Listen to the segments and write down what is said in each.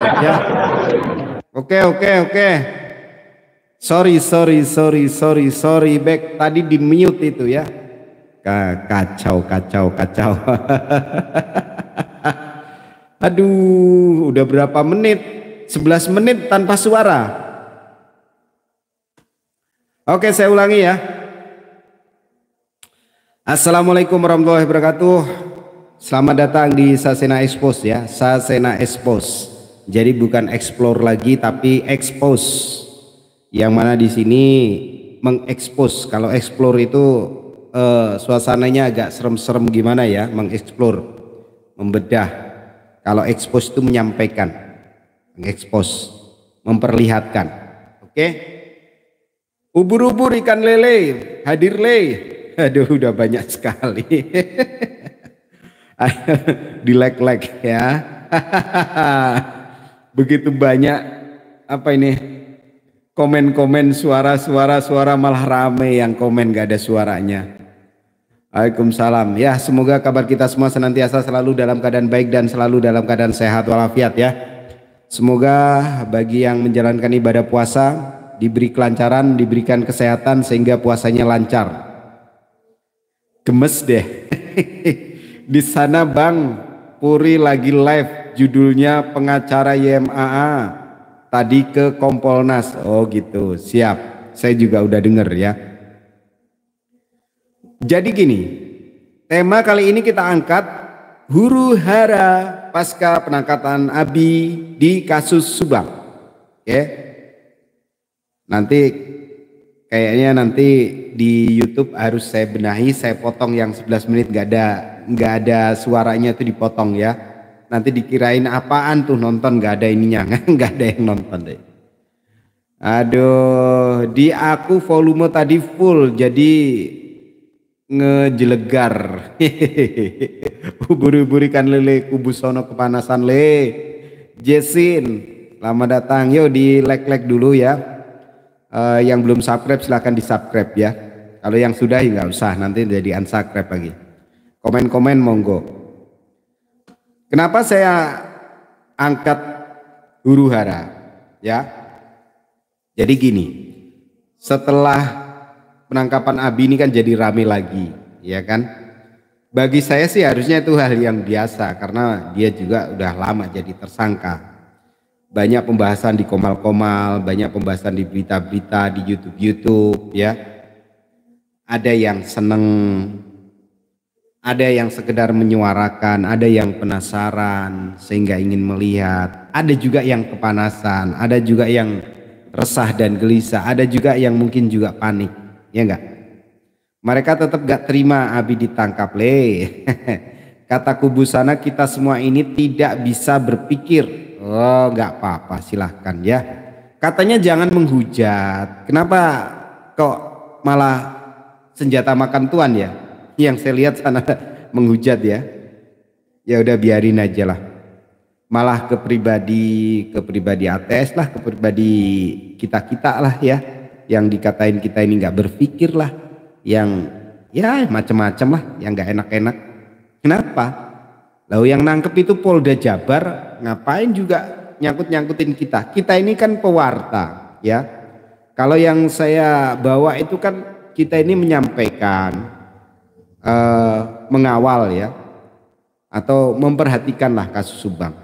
Ya. Oke. Sorry. Back tadi di mute itu ya. Kacau. Aduh, udah berapa menit? 11 menit tanpa suara. Oke, saya ulangi ya. Assalamualaikum warahmatullahi wabarakatuh. Selamat datang di Sasena Expose ya. Sasena Expose. Jadi bukan explore lagi tapi expose. Yang mana di sini mengekspos. Kalau explore itu suasananya agak serem-serem gimana ya, mengeksplor, membedah. Kalau expose itu menyampaikan, mengekspos, memperlihatkan. Oke? Ubur-ubur ikan lele, hadir le. Aduh, udah banyak sekali. Di like ya. Begitu banyak apa ini? Komen suara malah rame yang komen gak ada suaranya. Waalaikumsalam. Ya, semoga kabar kita semua senantiasa selalu dalam keadaan baik dan selalu dalam keadaan sehat walafiat ya. Semoga bagi yang menjalankan ibadah puasa diberi kelancaran, diberikan kesehatan sehingga puasanya lancar. Gemes deh. Di sana Bang Puri lagi live, judulnya pengacara YMAA tadi ke Kompolnas. Oh gitu, siap. Saya juga udah denger ya. Jadi gini, tema kali ini kita angkat huru hara pasca penangkapan Abi di kasus Subang. Oke. Nanti kayaknya di YouTube harus saya benahi, saya potong yang 11 menit nggak ada suaranya tuh dipotong ya. Nanti dikirain apaan tuh nonton, nggak ada ininya, nggak ada yang nonton deh. Aduh, di aku volume tadi full jadi ngejelegar. Ubur-ubur ikan lele kubusono kepanasan le. Jesin, selamat datang. Yo di like dulu ya. Yang belum subscribe silahkan di subscribe ya. Kalau yang sudah ya nggak usah, nanti jadi unsubscribe lagi. Komen monggo. Kenapa saya angkat huru hara ya? Jadi gini, setelah penangkapan Abi ini kan jadi rame lagi, ya kan? Bagi saya sih harusnya itu hal yang biasa karena dia juga udah lama jadi tersangka. Banyak pembahasan di Komal-Komal, banyak pembahasan di berita-berita, di YouTube ya. Ada yang seneng, ada yang sekedar menyuarakan, ada yang penasaran sehingga ingin melihat, ada juga yang kepanasan, ada juga yang resah dan gelisah, ada juga yang mungkin juga panik. Ya enggak? Mereka tetap gak terima Abi ditangkap le. Kata kubu sana kita semua ini tidak bisa berpikir. Oh gak apa-apa silahkan ya. Katanya jangan menghujat. Kenapa kok malah senjata makan tuan ya? Yang saya lihat sana menghujat ya. Ya udah biarin aja lah. Malah ke pribadi ATS lah, ke pribadi kita lah ya. Yang dikatain kita ini nggak berpikir lah, yang ya macam-macam lah, yang nggak enak-enak. Kenapa? Lalu yang nangkep itu Polda Jabar, ngapain juga nyangkut-nyangkutin kita? Kita ini kan pewarta ya. Kalau yang saya bawa itu kan kita ini menyampaikan, mengawal ya, atau memperhatikanlah kasus Subang.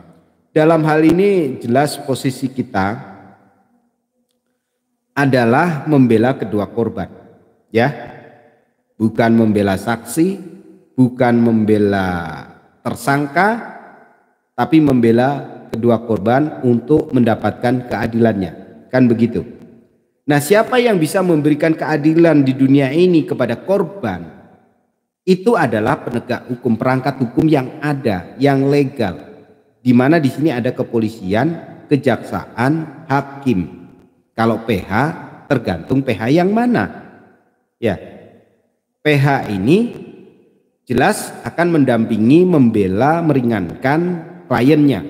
Dalam hal ini jelas posisi kita adalah membela kedua korban ya, bukan membela saksi, bukan membela tersangka, tapi membela kedua korban untuk mendapatkan keadilannya, kan begitu. Nah, siapa yang bisa memberikan keadilan di dunia ini kepada korban? Itu adalah penegak hukum, perangkat hukum yang ada, yang legal, di mana di sini ada kepolisian, kejaksaan, hakim. Kalau PH tergantung PH yang mana ya. PH ini jelas akan mendampingi, membela, meringankan kliennya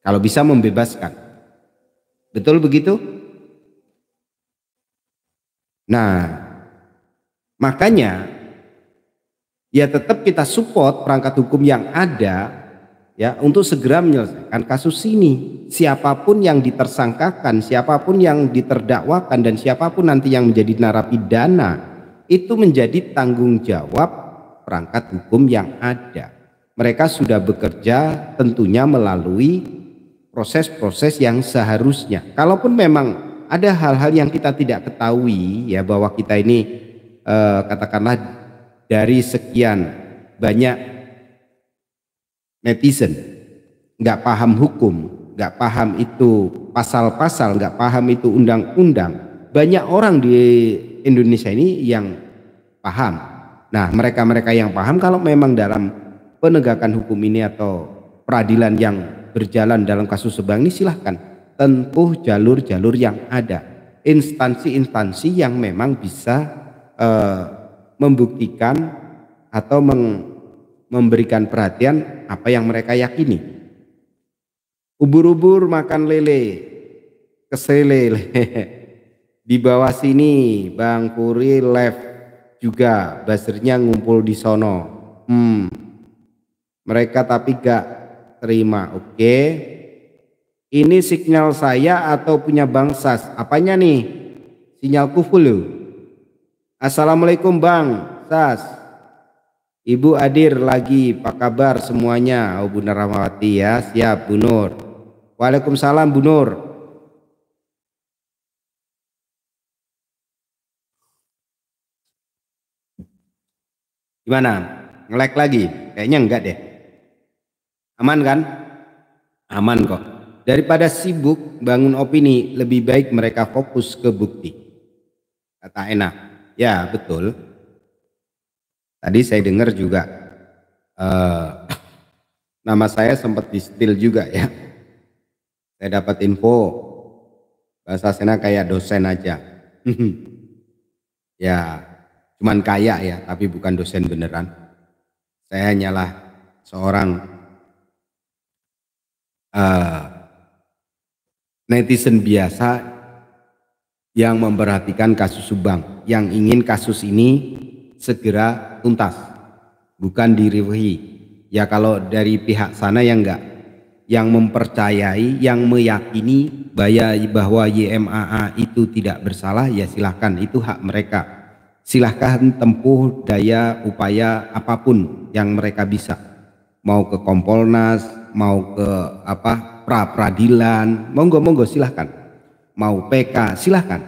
kalau bisa membebaskan. Betul begitu? Nah makanya ya tetap kita support perangkat hukum yang ada ya untuk segera menyelesaikan kasus ini. Siapapun yang ditersangkakan, siapapun yang diterdakwakan, dan siapapun nanti yang menjadi narapidana itu menjadi tanggung jawab perangkat hukum yang ada. Mereka sudah bekerja tentunya melalui proses-proses yang seharusnya. Kalaupun memang ada hal-hal yang kita tidak ketahui, ya bahwa kita ini katakanlah dari sekian banyak netizen nggak paham hukum, nggak paham itu pasal-pasal, nggak paham itu undang-undang. Banyak orang di Indonesia ini yang paham. Nah, mereka-mereka yang paham, kalau memang dalam penegakan hukum ini atau peradilan yang berjalan dalam kasus Subang ini, silahkan tempuh jalur-jalur yang ada, instansi-instansi yang memang bisa membuktikan atau memberikan perhatian apa yang mereka yakini. Ubur-ubur makan lele, kesele. Di bawah sini Bang Puri live juga, buzzernya ngumpul di sono. Mereka tapi gak terima. Oke. Ini sinyal saya atau punya Bang Sas? Apanya nih? Sinyalku full loh. Assalamualaikum Bang Sas. Ibu Adir lagi, apa kabar semuanya? Oh, Bu Rahmawati ya, siap Bu Nur. Waalaikumsalam Bu Nur. Gimana? Nge-lag lagi? Kayaknya enggak deh. Aman kan? Aman kok. Daripada sibuk bangun opini, lebih baik mereka fokus ke bukti. Kata enak. Ya betul. Tadi saya dengar juga nama saya sempat di steal juga ya. Saya dapat info bahasa sana kayak dosen aja. Ya cuman kaya ya, tapi bukan dosen beneran. Saya hanyalah seorang netizen biasa yang memperhatikan kasus Subang, yang ingin kasus ini segera tuntas, bukan direwehi. Ya kalau dari pihak sana yang enggak, yang mempercayai, yang meyakini bahwa YMAA itu tidak bersalah, ya silahkan, itu hak mereka. Silahkan tempuh daya upaya apapun yang mereka bisa, mau ke Kompolnas, mau ke pra peradilan, monggo silahkan, mau PK silahkan.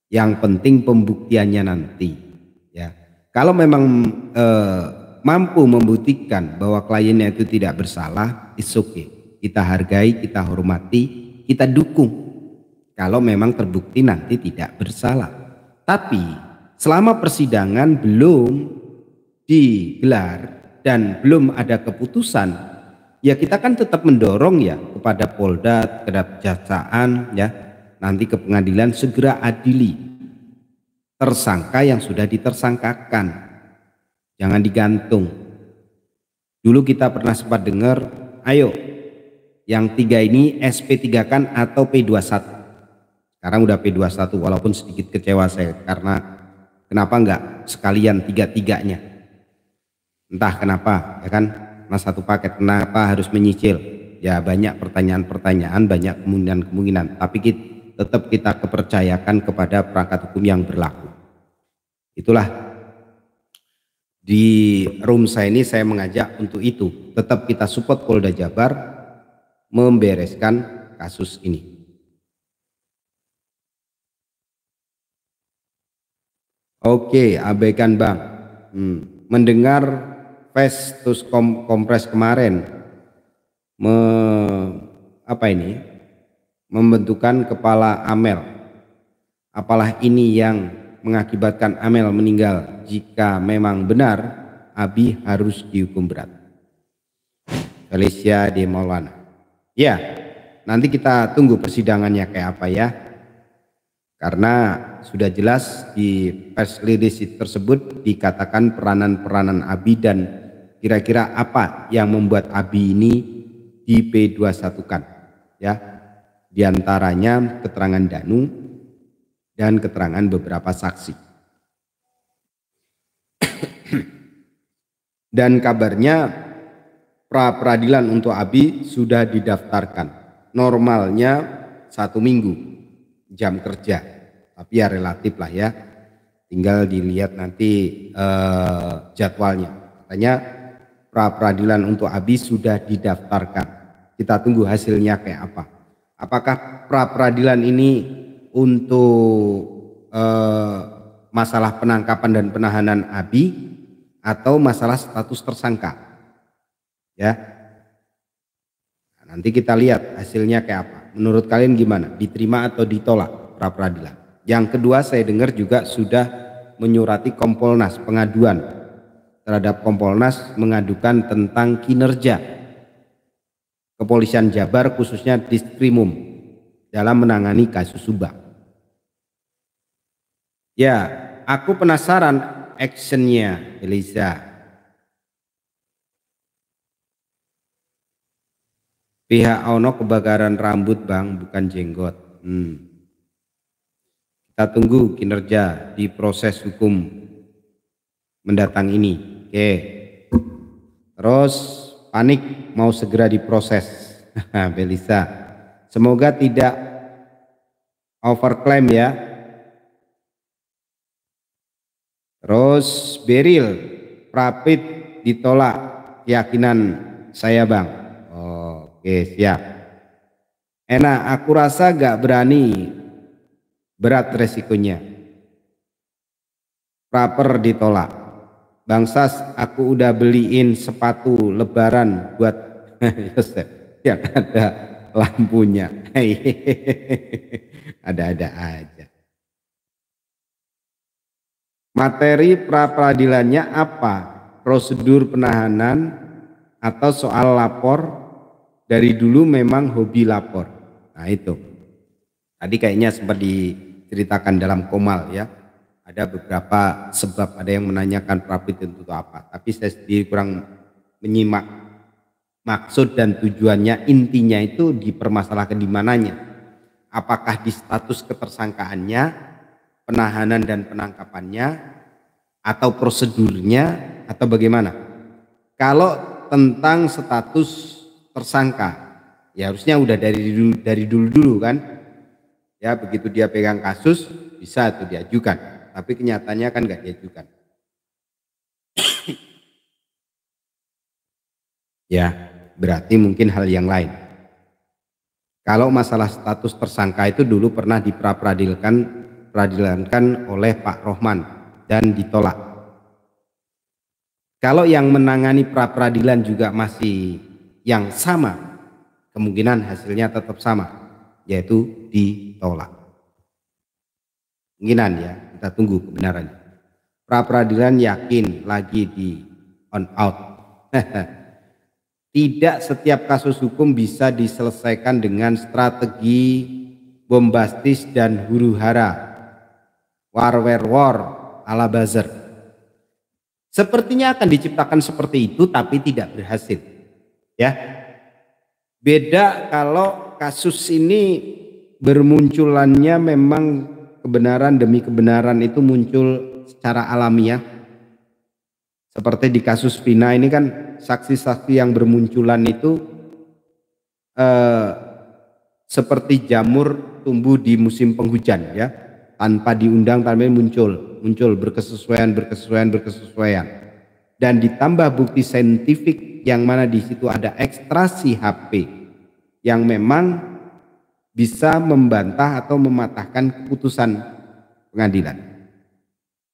Yang penting pembuktiannya nanti ya. Kalau memang mampu membuktikan bahwa kliennya itu tidak bersalah, it's okay, kita hargai, kita hormati, kita dukung kalau memang terbukti nanti tidak bersalah. Tapi selama persidangan belum digelar dan belum ada keputusan, ya kita kan tetap mendorong ya kepada Polda, kejaksaan ya, nanti ke pengadilan segera adili tersangka yang sudah ditersangkakan, jangan digantung. Dulu kita pernah sempat dengar, ayo yang 3 ini SP3 kan atau P21. Sekarang udah P21, walaupun sedikit kecewa saya karena kenapa enggak sekalian 3-3-nya. Entah kenapa ya kan, mas satu paket, kenapa harus menyicil? Ya banyak pertanyaan-pertanyaan, banyak kemungkinan-kemungkinan, tapi tetap kita kepercayakan kepada perangkat hukum yang berlaku. Itulah di room saya ini saya mengajak untuk itu, tetap kita support Polda Jabar membereskan kasus ini. Oke, abaikan Bang. Mendengar Festus Kompres kemarin membentukan kepala Amel. Apalah ini yang mengakibatkan Amel meninggal? Jika memang benar, Abi harus dihukum berat. Felicia de Maulana. Ya, nanti kita tunggu persidangannya kayak apa ya. Karena sudah jelas di press release tersebut dikatakan peranan-peranan Abi dan kira-kira apa yang membuat Abi ini di P21-kan ya. Di antaranya keterangan Danu dan keterangan beberapa saksi. Dan kabarnya pra peradilan untuk Abi sudah didaftarkan. Normalnya 1 minggu jam kerja, tapi ya relatif lah ya. Tinggal dilihat nanti jadwalnya. Katanya pra peradilan untuk Abi sudah didaftarkan. Kita tunggu hasilnya kayak apa. Apakah pra peradilan ini untuk masalah penangkapan dan penahanan Abi atau masalah status tersangka? Ya, nah, nanti kita lihat hasilnya kayak apa. Menurut kalian gimana? Diterima atau ditolak pra peradilan? Yang kedua, saya dengar juga sudah menyurati Kompolnas, pengaduan terhadap Kompolnas mengadukan tentang kinerja Kepolisian Jabar khususnya Diskrimum dalam menangani kasus Subang. Ya, aku penasaran actionnya Eliza. Pihak ono kebakaran rambut bang, bukan jenggot. Kita tunggu kinerja di proses hukum mendatang ini. Oke. Terus panik mau segera diproses. Belisa. Semoga tidak overclaim ya. Terus Beril, Prapit ditolak keyakinan saya bang. Oke siap. Enak, aku rasa gak berani, berat resikonya. Praper ditolak. Bang Sas, aku udah beliin sepatu lebaran buat Yosef yang ada lampunya. Ada-ada aja. Materi pra peradilannya apa? Prosedur penahanan atau soal lapor? Dari dulu memang hobi lapor. Nah itu. Tadi kayaknya sempat diceritakan dalam Komal ya. Ada beberapa sebab, ada yang menanyakan Prapit itu apa. Tapi saya sendiri kurang menyimak maksud dan tujuannya, intinya itu dipermasalahkan di mananya. Apakah di status ketersangkaannya, penahanan dan penangkapannya, atau prosedurnya, atau bagaimana? Kalau tentang status tersangka, ya harusnya udah dari dulu kan, ya begitu dia pegang kasus bisa tuh diajukan, tapi kenyataannya kan nggak diajukan. Ya berarti mungkin hal yang lain. Kalau masalah status tersangka itu dulu pernah diperadilankan oleh Pak Rohman dan ditolak. Kalau yang menangani pra peradilan juga masih yang sama, kemungkinan hasilnya tetap sama, yaitu ditolak. Kemungkinan ya, kita tunggu kebenarannya. Pra peradilan yakin lagi di on out. Tidak setiap kasus hukum bisa diselesaikan dengan strategi bombastis dan huru hara, war ala buzzer. Sepertinya akan diciptakan seperti itu, tapi tidak berhasil. Ya, beda kalau kasus ini bermunculannya memang kebenaran demi kebenaran itu muncul secara alamiah. Seperti di kasus Vina ini kan saksi-saksi yang bermunculan itu seperti jamur tumbuh di musim penghujan ya, tanpa diundang tapi muncul berkesesuaian, dan ditambah bukti saintifik yang mana di situ ada ekstraksi HP yang memang bisa membantah atau mematahkan keputusan pengadilan.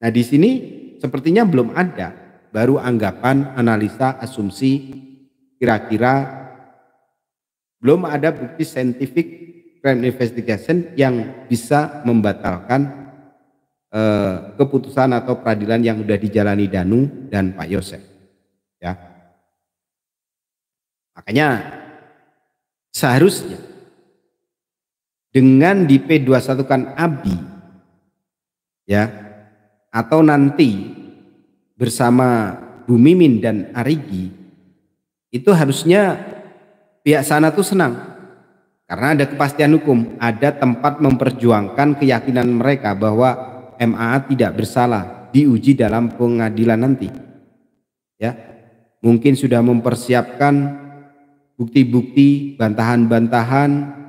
Nah di sini sepertinya belum ada, baru anggapan, analisa, asumsi, kira-kira, belum ada bukti saintifik crime investigation yang bisa membatalkan keputusan atau peradilan yang sudah dijalani Danu dan Pak Yosef. Ya, makanya seharusnya dengan di P21 kan Abi, ya, atau nanti bersama Bu Mimin dan Arigi, itu harusnya pihak sana tuh senang karena ada kepastian hukum, ada tempat memperjuangkan keyakinan mereka bahwa MAA tidak bersalah diuji dalam pengadilan nanti. Ya, mungkin sudah mempersiapkan bukti-bukti, bantahan-bantahan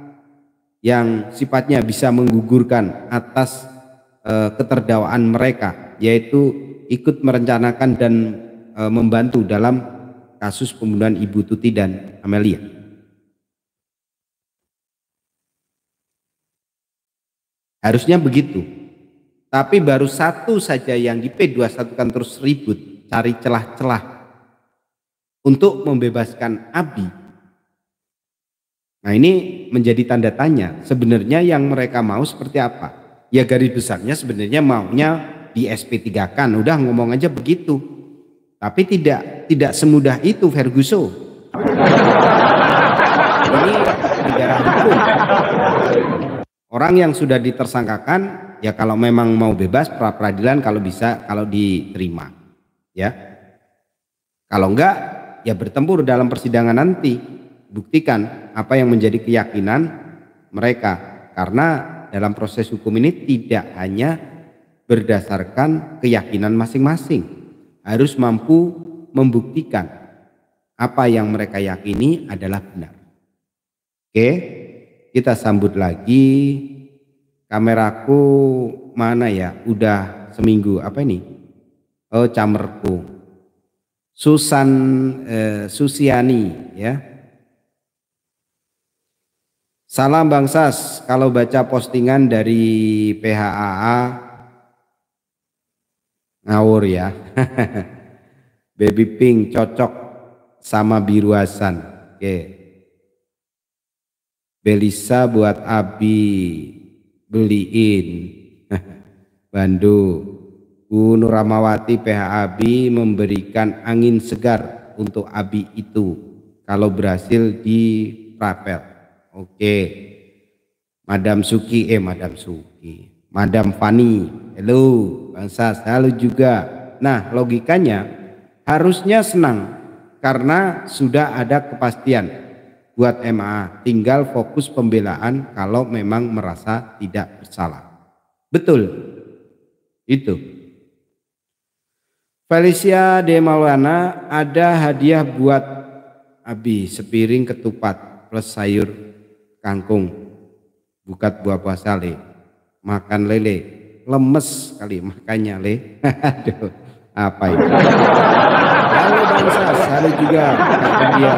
yang sifatnya bisa menggugurkan atas keterdakwaan mereka, yaitu ikut merencanakan dan membantu dalam kasus pembunuhan Ibu Tuti dan Amelia. Harusnya begitu. Tapi baru satu saja yang di P21 kan terus ribut, cari celah-celah untuk membebaskan Abi. Nah, ini menjadi tanda tanya, sebenarnya yang mereka mau seperti apa? Ya garis besarnya sebenarnya maunya di SP3-kan, udah ngomong aja begitu. Tapi tidak semudah itu, Ferguson. Ini negara hukum. Orang yang sudah ditersangkakan, ya kalau memang mau bebas pra peradilan kalau bisa, kalau diterima, ya. Kalau enggak, ya bertempur dalam persidangan nanti. Buktikan apa yang menjadi keyakinan mereka, karena dalam proses hukum ini tidak hanya berdasarkan keyakinan masing-masing, harus mampu membuktikan apa yang mereka yakini adalah benar. Oke, kita sambut lagi. Kameraku mana ya, udah seminggu apa ini, oh camerku Susiani ya. Salam Bang Sas, kalau baca postingan dari PHAA ngawur ya. Baby pink cocok sama biru Hasan. Oke. Belisa buat Abi beliin. Bandu. Bu Nuramawati PHAB memberikan angin segar untuk Abi itu kalau berhasil di rapel. Oke, Madam Fani, halo Bang Sas, halo juga. Nah, logikanya harusnya senang karena sudah ada kepastian buat MA, tinggal fokus pembelaan kalau memang merasa tidak bersalah. Betul, itu. Felicia de Maulana, ada hadiah buat Abi, sepiring ketupat plus sayur kangkung, bukat buah puasa le, makan lele, lemes kali makanya le. Aduh, apa itu? Halo Bang Sas, halo juga Kak Dia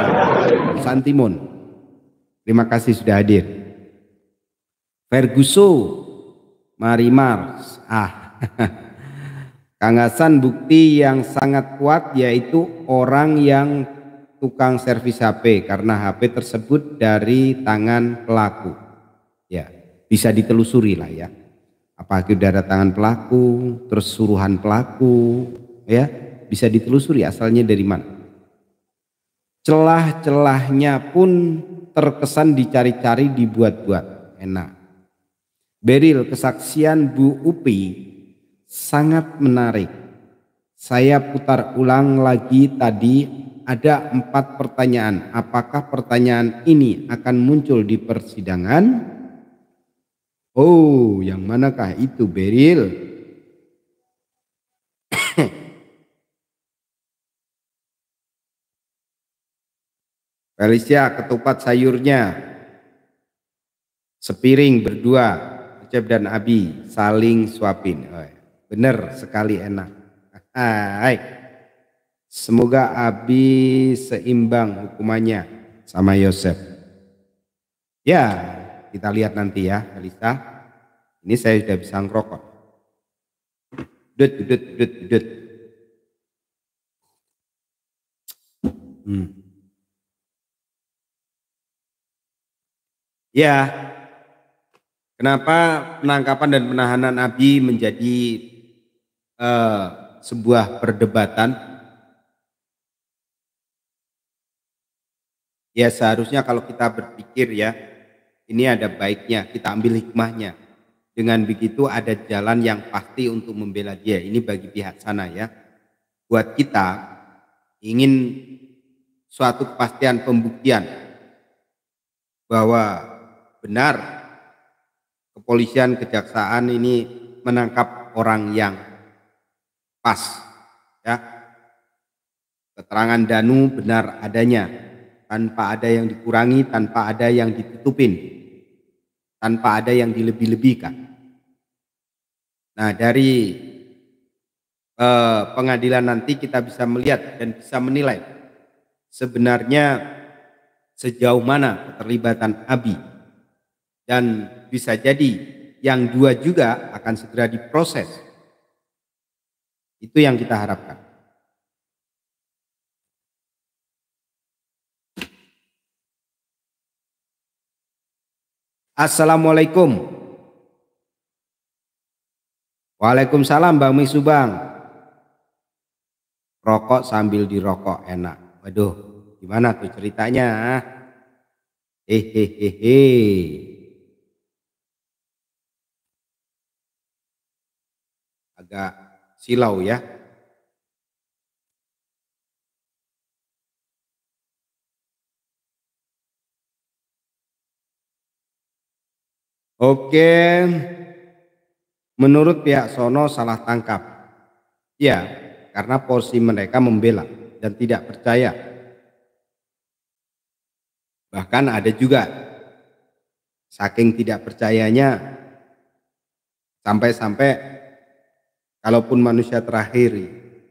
Santimon, terima kasih sudah hadir. Ferguson Marimars, Kang Hasan, bukti yang sangat kuat yaitu orang yang tukang servis HP karena HP tersebut dari tangan pelaku. Ya, bisa ditelusuri lah ya. Apakah dari tangan pelaku, terus suruhan pelaku, ya, bisa ditelusuri asalnya dari mana. Celah-celahnya pun terkesan dicari-cari, dibuat-buat. Enak. Beril, kesaksian Bu Upi sangat menarik. Saya putar ulang lagi tadi. Ada 4 pertanyaan. Apakah pertanyaan ini akan muncul di persidangan? Oh, yang manakah itu, Beril? Felicia, ketupat sayurnya sepiring berdua, Ucep dan Abi saling suapin. Oh, bener sekali, enak. Hai. Semoga Abi seimbang hukumannya sama Yosef. Ya, kita lihat nanti ya, Elisa. Ini saya sudah bisa ngerokok. Dut. Ya, kenapa penangkapan dan penahanan Abi menjadi sebuah perdebatan? Ya seharusnya kalau kita berpikir ya, ini ada baiknya, kita ambil hikmahnya. Dengan begitu ada jalan yang pasti untuk membela dia. Ini bagi pihak sana ya. Buat kita ingin suatu kepastian pembuktian bahwa benar kepolisian, kejaksaan ini menangkap orang yang pas ya. Keterangan Danu benar adanya, tanpa ada yang dikurangi, tanpa ada yang ditutupin, tanpa ada yang dilebih-lebihkan. Nah, dari pengadilan nanti kita bisa melihat dan bisa menilai sebenarnya sejauh mana keterlibatan Abi, dan bisa jadi yang dua juga akan segera diproses. Itu yang kita harapkan. Assalamualaikum. Waalaikumsalam Bang Misu Bang. Rokok sambil dirokok enak. Waduh, gimana tuh ceritanya? Hehehe. Agak silau ya. Oke, menurut pihak sono salah tangkap. Ya, karena porsi mereka membela dan tidak percaya. Bahkan ada juga saking tidak percayanya sampai-sampai kalaupun manusia terakhir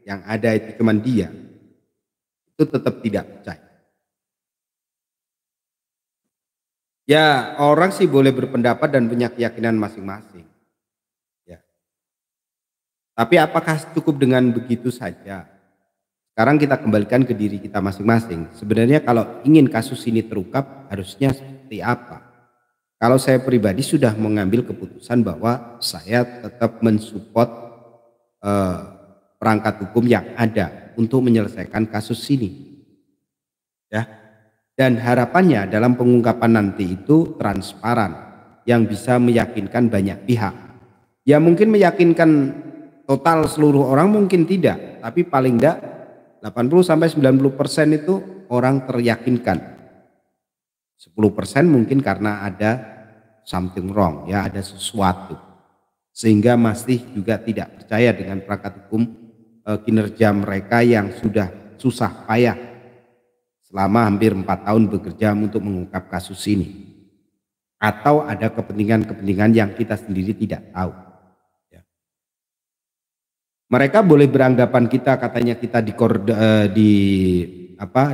yang ada itu cuma dia, itu tetap tidak percaya. Ya, orang sih boleh berpendapat dan punya keyakinan masing-masing. Ya. Tapi apakah cukup dengan begitu saja? Sekarang kita kembalikan ke diri kita masing-masing. Sebenarnya kalau ingin kasus ini terungkap harusnya seperti apa? Kalau saya pribadi sudah mengambil keputusan bahwa saya tetap mensupport perangkat hukum yang ada untuk menyelesaikan kasus ini. Ya. Dan harapannya dalam pengungkapan nanti itu transparan, yang bisa meyakinkan banyak pihak. Ya mungkin meyakinkan total seluruh orang mungkin tidak, tapi paling tidak 80-90% itu orang teryakinkan. 10% mungkin karena ada something wrong, ya ada sesuatu. Sehingga masih juga tidak percaya dengan perangkat hukum, kinerja mereka yang sudah susah payah selama hampir 4 tahun bekerja untuk mengungkap kasus ini. Atau ada kepentingan-kepentingan yang kita sendiri tidak tahu. Ya. Mereka boleh beranggapan kita katanya kita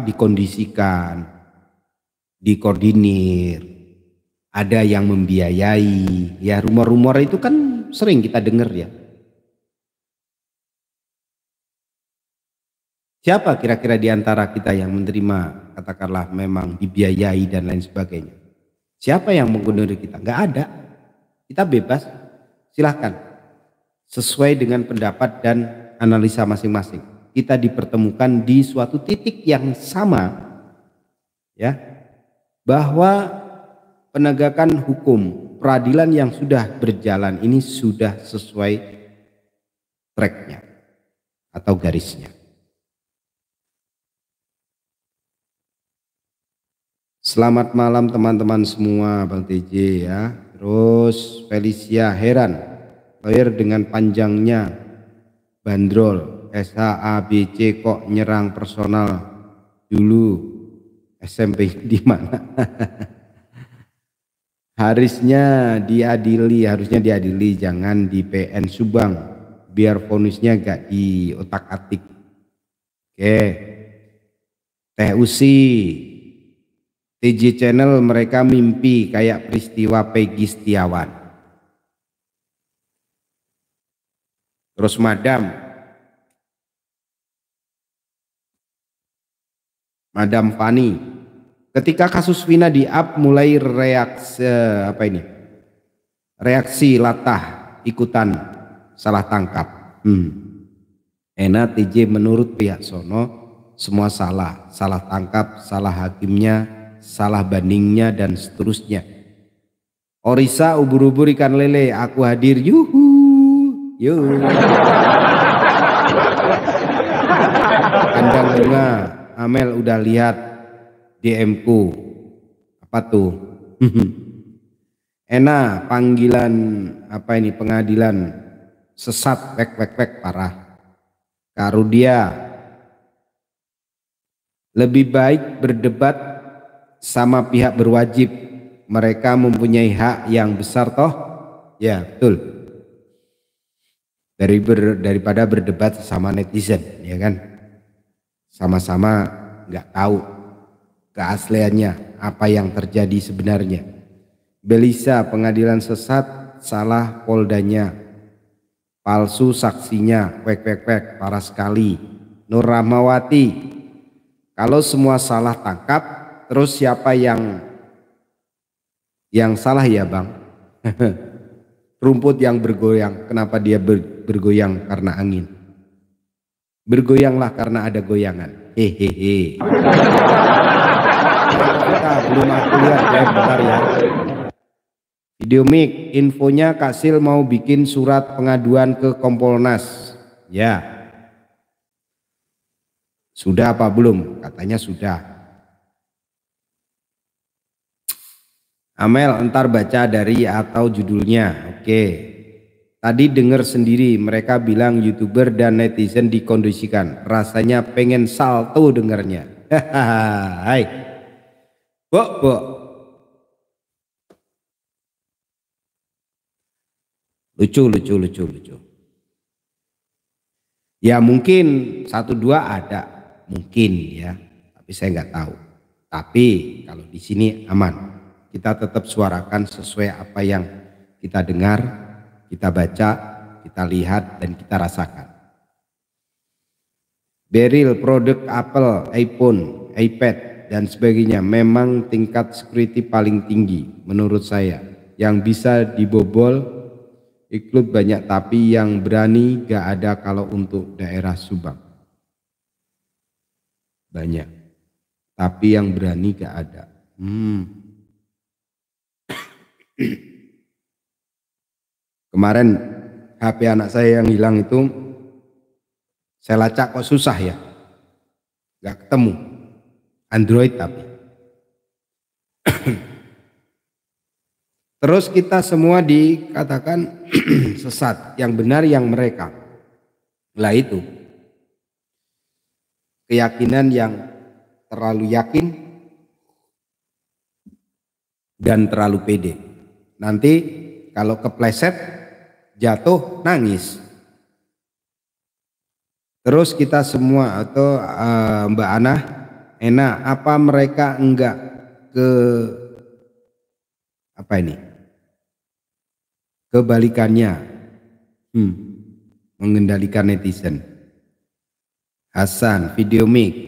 dikondisikan, dikoordinir, ada yang membiayai. Ya rumor-rumor itu kan sering kita dengar ya. Siapa kira-kira di antara kita yang menerima, katakanlah memang dibiayai dan lain sebagainya? Siapa yang mengunduri kita? Nggak ada. Kita bebas, silahkan. Sesuai dengan pendapat dan analisa masing-masing. Kita dipertemukan di suatu titik yang sama, ya, bahwa penegakan hukum, peradilan yang sudah berjalan ini sudah sesuai tracknya atau garisnya. Selamat malam teman-teman semua, Bang TJ ya. Terus Felicia heran, lawyer dengan panjangnya bandrol SHABC kok nyerang personal dulu SMP di mana? Harusnya diadili, jangan di PN Subang biar vonisnya gak di otak-atik. Oke. Teh Usi TJ Channel mereka mimpi kayak peristiwa Peggy Setiawan. Terus Madam Fani, ketika kasus Vina di-up mulai reaksi latah ikutan salah tangkap. Enak TJ menurut pihak sono semua salah tangkap, salah hakimnya, salah bandingnya dan seterusnya. Orisa ubur-ubur ikan lele, aku hadir, yuhu, yuhu. Kandang bunga, Amel udah lihat DM-ku. Apa tuh? Enak panggilan pengadilan sesat, wek parah. Karudia Lebih baik berdebat sama pihak berwajib. Mereka mempunyai hak yang besar toh. Ya betul. Daripada berdebat sama netizen, ya kan? Sama-sama nggak tahu keasliannya apa yang terjadi sebenarnya. Belisa pengadilan sesat, salah poldanya, palsu saksinya, parah sekali. Nur Rahmawati, kalau semua salah tangkap, terus siapa yang salah ya bang? Rumput yang bergoyang, kenapa dia bergoyang? Karena angin. Bergoyanglah karena ada goyangan. Hehehe. Kita belum aku lihat ya, bentar ya. Video mic, infonya Kasil mau bikin surat pengaduan ke Kompolnas. Ya. Sudah apa belum? Katanya sudah. Amel, entar baca dari atau judulnya. Oke. Tadi dengar sendiri mereka bilang YouTuber dan netizen dikondisikan. Rasanya pengen salto dengarnya. Hai. Bo. Lucu. Ya mungkin 1-2 ada. Mungkin ya. Tapi saya nggak tahu. Tapi kalau di sini aman. Kita tetap suarakan sesuai apa yang kita dengar, kita baca, kita lihat, dan kita rasakan. Beryl, produk Apple, iPhone, iPad, dan sebagainya memang tingkat security paling tinggi menurut saya. Yang bisa dibobol ikut banyak, tapi yang berani gak ada kalau untuk daerah Subang. Banyak, tapi yang berani gak ada. Kemarin HP anak saya yang hilang itu saya lacak kok susah ya, gak ketemu. Android tapi terus kita semua dikatakan sesat, yang benar yang mereka. Lah itu keyakinan yang terlalu yakin dan terlalu pede. Nanti kalau kepleset jatuh nangis. Terus kita semua atau Mbak Ana, apa mereka enggak ke apa ini? Kebalikannya, mengendalikan netizen. Hasan, video mic,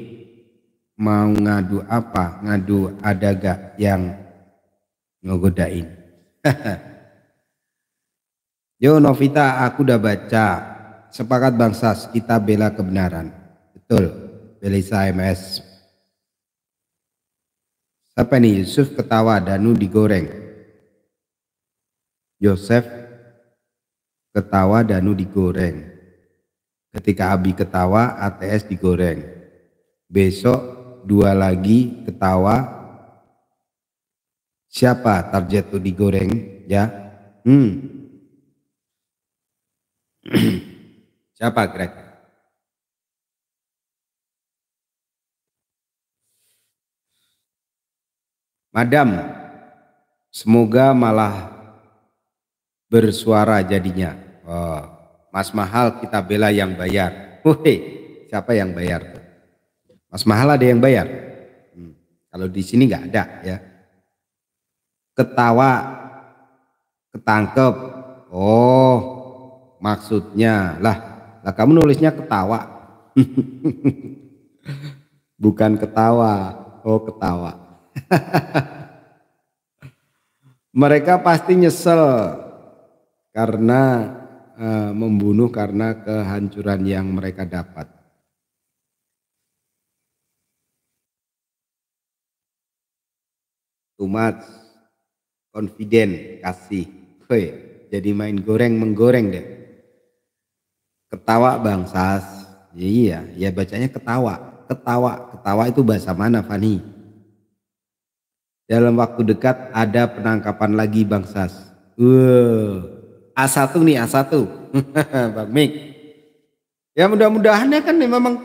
mau ngadu apa? Ngadu ada gak yang ngegodain? Yo Novita, aku udah baca. Sepakat Bangsas, kita bela kebenaran. Betul, Belisa MS. Siapa nih? Yusuf ketawa, Danu digoreng. Yosef ketawa, Danu digoreng. Ketika Abi ketawa, ATS digoreng. Besok 2 lagi ketawa. Siapa target tuh digoreng ya? Siapa kira-kira? Madam, semoga malah bersuara jadinya. Mas Mahal kita bela yang bayar. Siapa yang bayar? Mas Mahal ada yang bayar? Kalau di sini nggak ada ya. Ketawa, ketangkep. Oh, maksudnya lah kamu nulisnya ketawa. Bukan ketawa. Oh, ketawa. Mereka pasti nyesel karena membunuh karena kehancuran yang mereka dapat. Too much confident kasih. Jadi main goreng menggoreng deh. Ketawa Bangsas. Iya, ya bacanya ketawa. Ketawa itu bahasa mana, Fani? Dalam waktu dekat ada penangkapan lagi Bangsas. A1 nih, A1. Bang Mik. Ya mudah-mudahan ya kan memang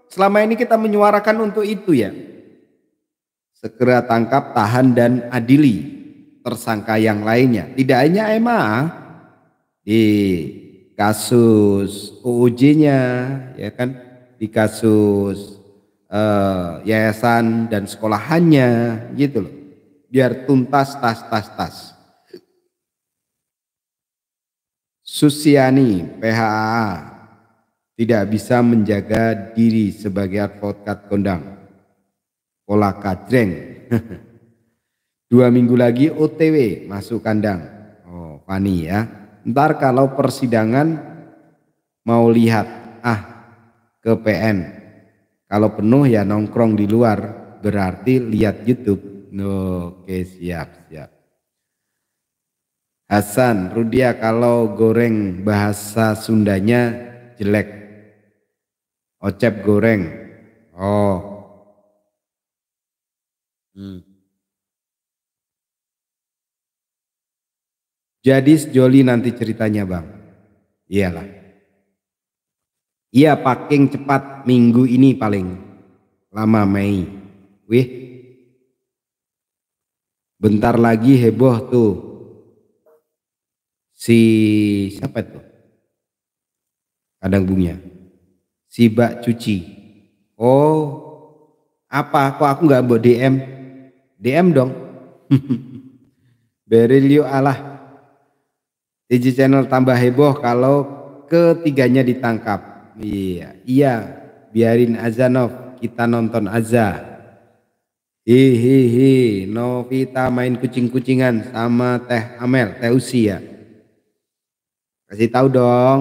selama ini kita menyuarakan untuk itu ya. Segera tangkap, tahan dan adili tersangka yang lainnya. Tidak hanya MA, di kasus UUJ-nya ya kan, di kasus yayasan dan sekolahannya gitu loh. Biar tuntas tas. Susiani PHA tidak bisa menjaga diri sebagai advokat kondang. Pola kajreng. 2 minggu lagi OTW masuk kandang. Oh, Fani ya. Ntar kalau persidangan mau lihat ke PN. Kalau penuh ya nongkrong di luar, berarti lihat YouTube. Oke, siap. Hasan, Rudia kalau goreng bahasa Sundanya jelek. Ocep goreng. Oh. Jadi sejoli nanti ceritanya bang. Iyalah. Iya packing cepat minggu ini paling lama Mei. Wih. Bentar lagi heboh tuh. Si siapa tuh? Kadang bunga. Si Bak Cuci. Oh. Apa? Kok aku nggak buat DM? DM dong. Berilio alah. DJ channel tambah heboh kalau ketiganya ditangkap. Iya, biarin aja Nov, kita nonton aja. Hihihi, Novita main kucing-kucingan sama Teh Amel, Teh Usi ya. Kasih tahu dong.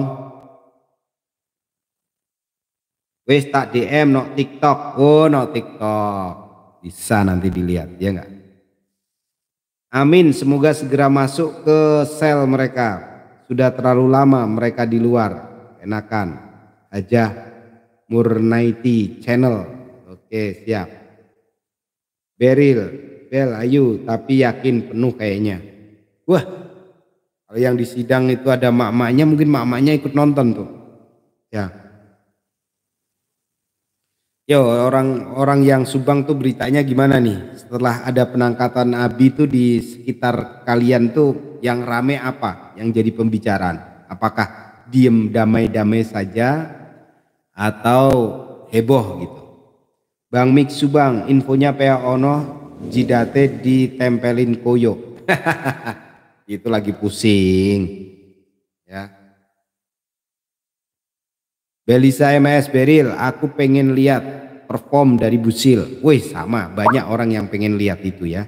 Wes tak DM no TikTok. Oh, no TikTok. Bisa nanti dilihat, ya enggak? Amin, semoga segera masuk ke sel mereka. Sudah terlalu lama mereka di luar. Enakan aja Murnaiti channel. Oke, siap. Beril, Bel, ayo, tapi yakin penuh kayaknya. Wah, kalau yang di sidang itu ada mak-maknya, mungkin mak-maknya ikut nonton tuh. Ya. Yo, orang-orang yang Subang tuh beritanya gimana nih? Setelah ada penangkatan Abi tuh di sekitar kalian tuh yang rame apa? Yang jadi pembicaraan? Apakah diem damai-damai saja atau heboh gitu? Bang Mik Subang, infonya PA Ono jidate ditempelin koyo. Itu lagi pusing. Ya. Belisa MS Beril, aku pengen lihat perform dari Busil. Wih sama, banyak orang yang pengen lihat itu ya.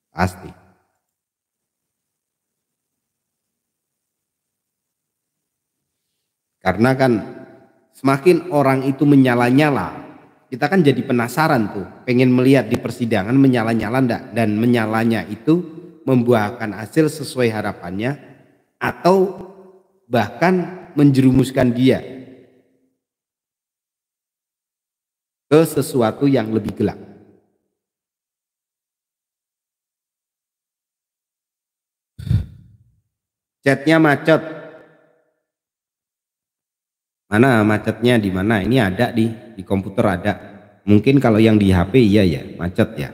Pasti. Karena kan semakin orang itu menyala-nyala, kita kan jadi penasaran tuh, pengen melihat di persidangan menyala-nyala enggak, dan menyalanya itu membuahkan hasil sesuai harapannya atau bahkan menjerumuskan dia ke sesuatu yang lebih gelap. Chatnya macet. Mana macetnya di mana? Ini ada di komputer ada. Mungkin kalau yang di HP iya ya macet ya.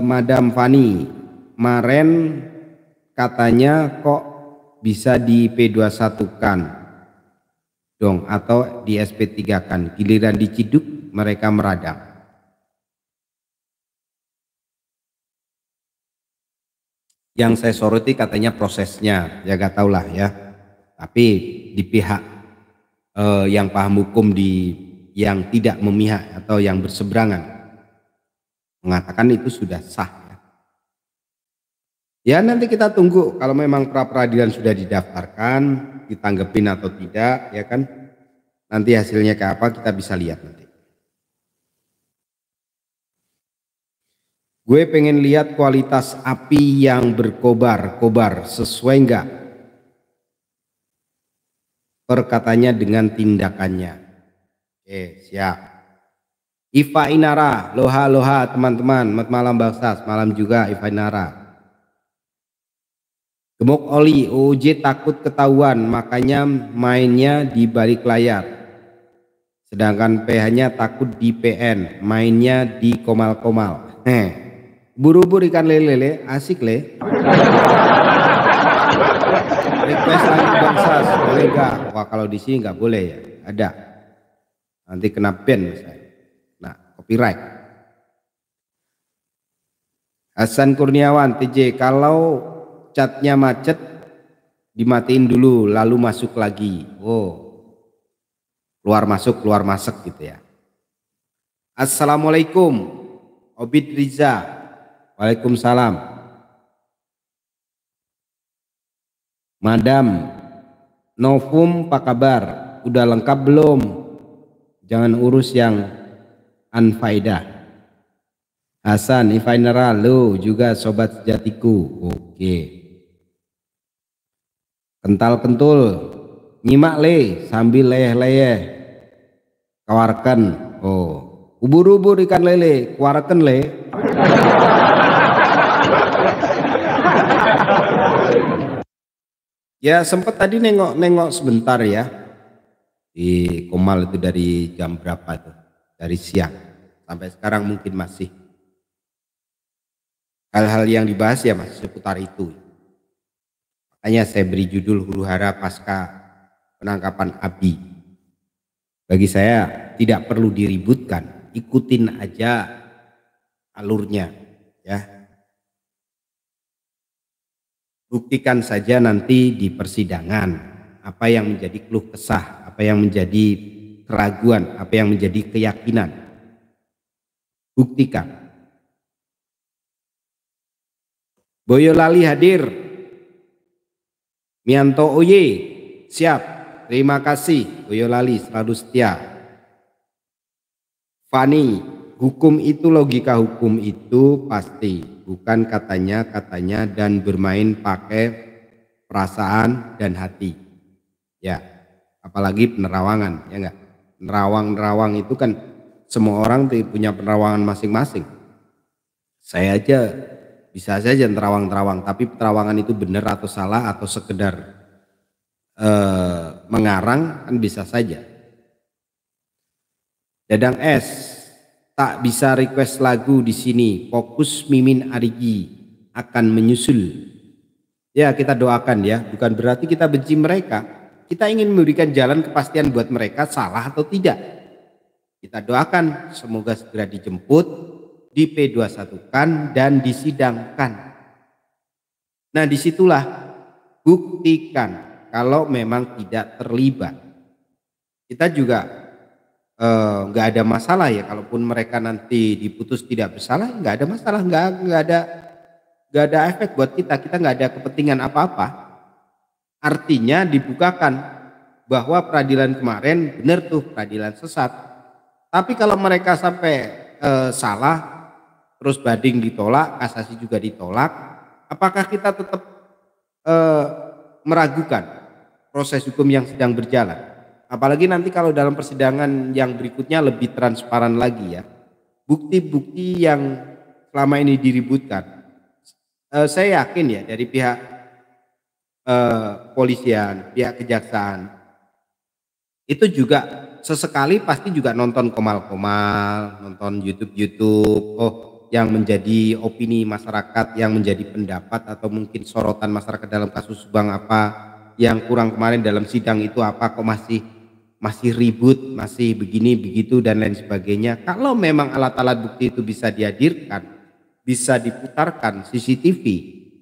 Madam Fani, kemarin katanya kok bisa di P21 kan dong atau di SP3 kan, giliran diciduk mereka meradang. Yang saya soroti katanya prosesnya, ya gak tau lah ya. Tapi di pihak yang paham hukum yang tidak memihak atau yang berseberangan mengatakan itu sudah sah. Ya nanti kita tunggu kalau memang pra peradilan sudah didaftarkan, ditanggepin atau tidak, ya kan. Nanti hasilnya kayak apa kita bisa lihat nanti. Gue pengen lihat kualitas api yang berkobar-kobar sesuai enggak perkataannya dengan tindakannya. Oke, siap. Iva Inara, loha teman-teman, malam Baksas, malam juga Iva Inara. Gemuk oli, OJ takut ketahuan makanya mainnya di balik layar. Sedangkan PH-nya takut di PN, mainnya di komal-komal. Buru-buru ikan lele, asik le. Request lagi bangsas, boleh gak? Wah kalau di sini nggak boleh ya, ada. Nanti kena ban saya. Nah, copyright. Hasan Kurniawan, TJ, kalau catnya macet dimatiin dulu lalu masuk lagi. Oh, keluar masuk gitu ya. Assalamualaikum, Obid Riza. Waalaikumsalam. Madam Novum, apa kabar? Udah lengkap belum? Jangan urus yang unfaedah. Hasan Ifainera, lo juga sobat sejatiku. Oke. Kental kentul, nyimak le sambil leyeh-leyeh. Kawarkan. Oh, ubur-ubur ikan lele, kawarkan le. Ya sempat tadi nengok sebentar ya di Komal itu dari jam berapa tuh, dari siang sampai sekarang mungkin masih hal-hal yang dibahas ya masih seputar itu. Makanya saya beri judul huru hara pasca penangkapan Abi. Bagi saya tidak perlu diributkan, ikutin aja alurnya ya. Buktikan saja nanti di persidangan apa yang menjadi keluh kesah, apa yang menjadi keraguan, apa yang menjadi keyakinan. Buktikan. Boyolali hadir. Mianto Oye siap. Terima kasih Boyolali, selalu setia. Fani, hukum itu, logika hukum itu pasti, bukan katanya dan bermain pakai perasaan dan hati. Ya, apalagi penerawangan, ya enggak? Nerawang itu kan semua orang punya penerawangan masing-masing. Saya aja bisa saja nerawang, tapi penerawangan itu benar atau salah atau sekedar mengarang kan bisa saja. Dadang S, tak bisa request lagu di sini. Fokus Mimin Arigi akan menyusul. Ya kita doakan ya, bukan berarti kita benci mereka. Kita ingin memberikan jalan kepastian buat mereka salah atau tidak. Kita doakan semoga segera dijemput, di P21-kan dan disidangkan. Nah disitulah buktikan kalau memang tidak terlibat. Kita juga nggak ada masalah ya, kalaupun mereka nanti diputus tidak bersalah nggak ada masalah, nggak ada efek buat kita nggak ada kepentingan apa-apa. Artinya dibukakan bahwa peradilan kemarin benar tuh peradilan sesat. Tapi kalau mereka sampai salah terus banding ditolak, kasasi juga ditolak, apakah kita tetap meragukan proses hukum yang sedang berjalan? Apalagi nanti kalau dalam persidangan yang berikutnya lebih transparan lagi ya, bukti-bukti yang selama ini diributkan. Saya yakin ya dari pihak polisian, pihak kejaksaan itu juga sesekali pasti juga nonton komal-komal, nonton YouTube. Oh, yang menjadi opini masyarakat, yang menjadi pendapat atau mungkin sorotan masyarakat dalam kasus Subang apa, yang kurang kemarin dalam sidang itu apa, kok masih ribut, masih begini begitu dan lain sebagainya. Kalau memang alat-alat bukti itu bisa dihadirkan, bisa diputarkan CCTV,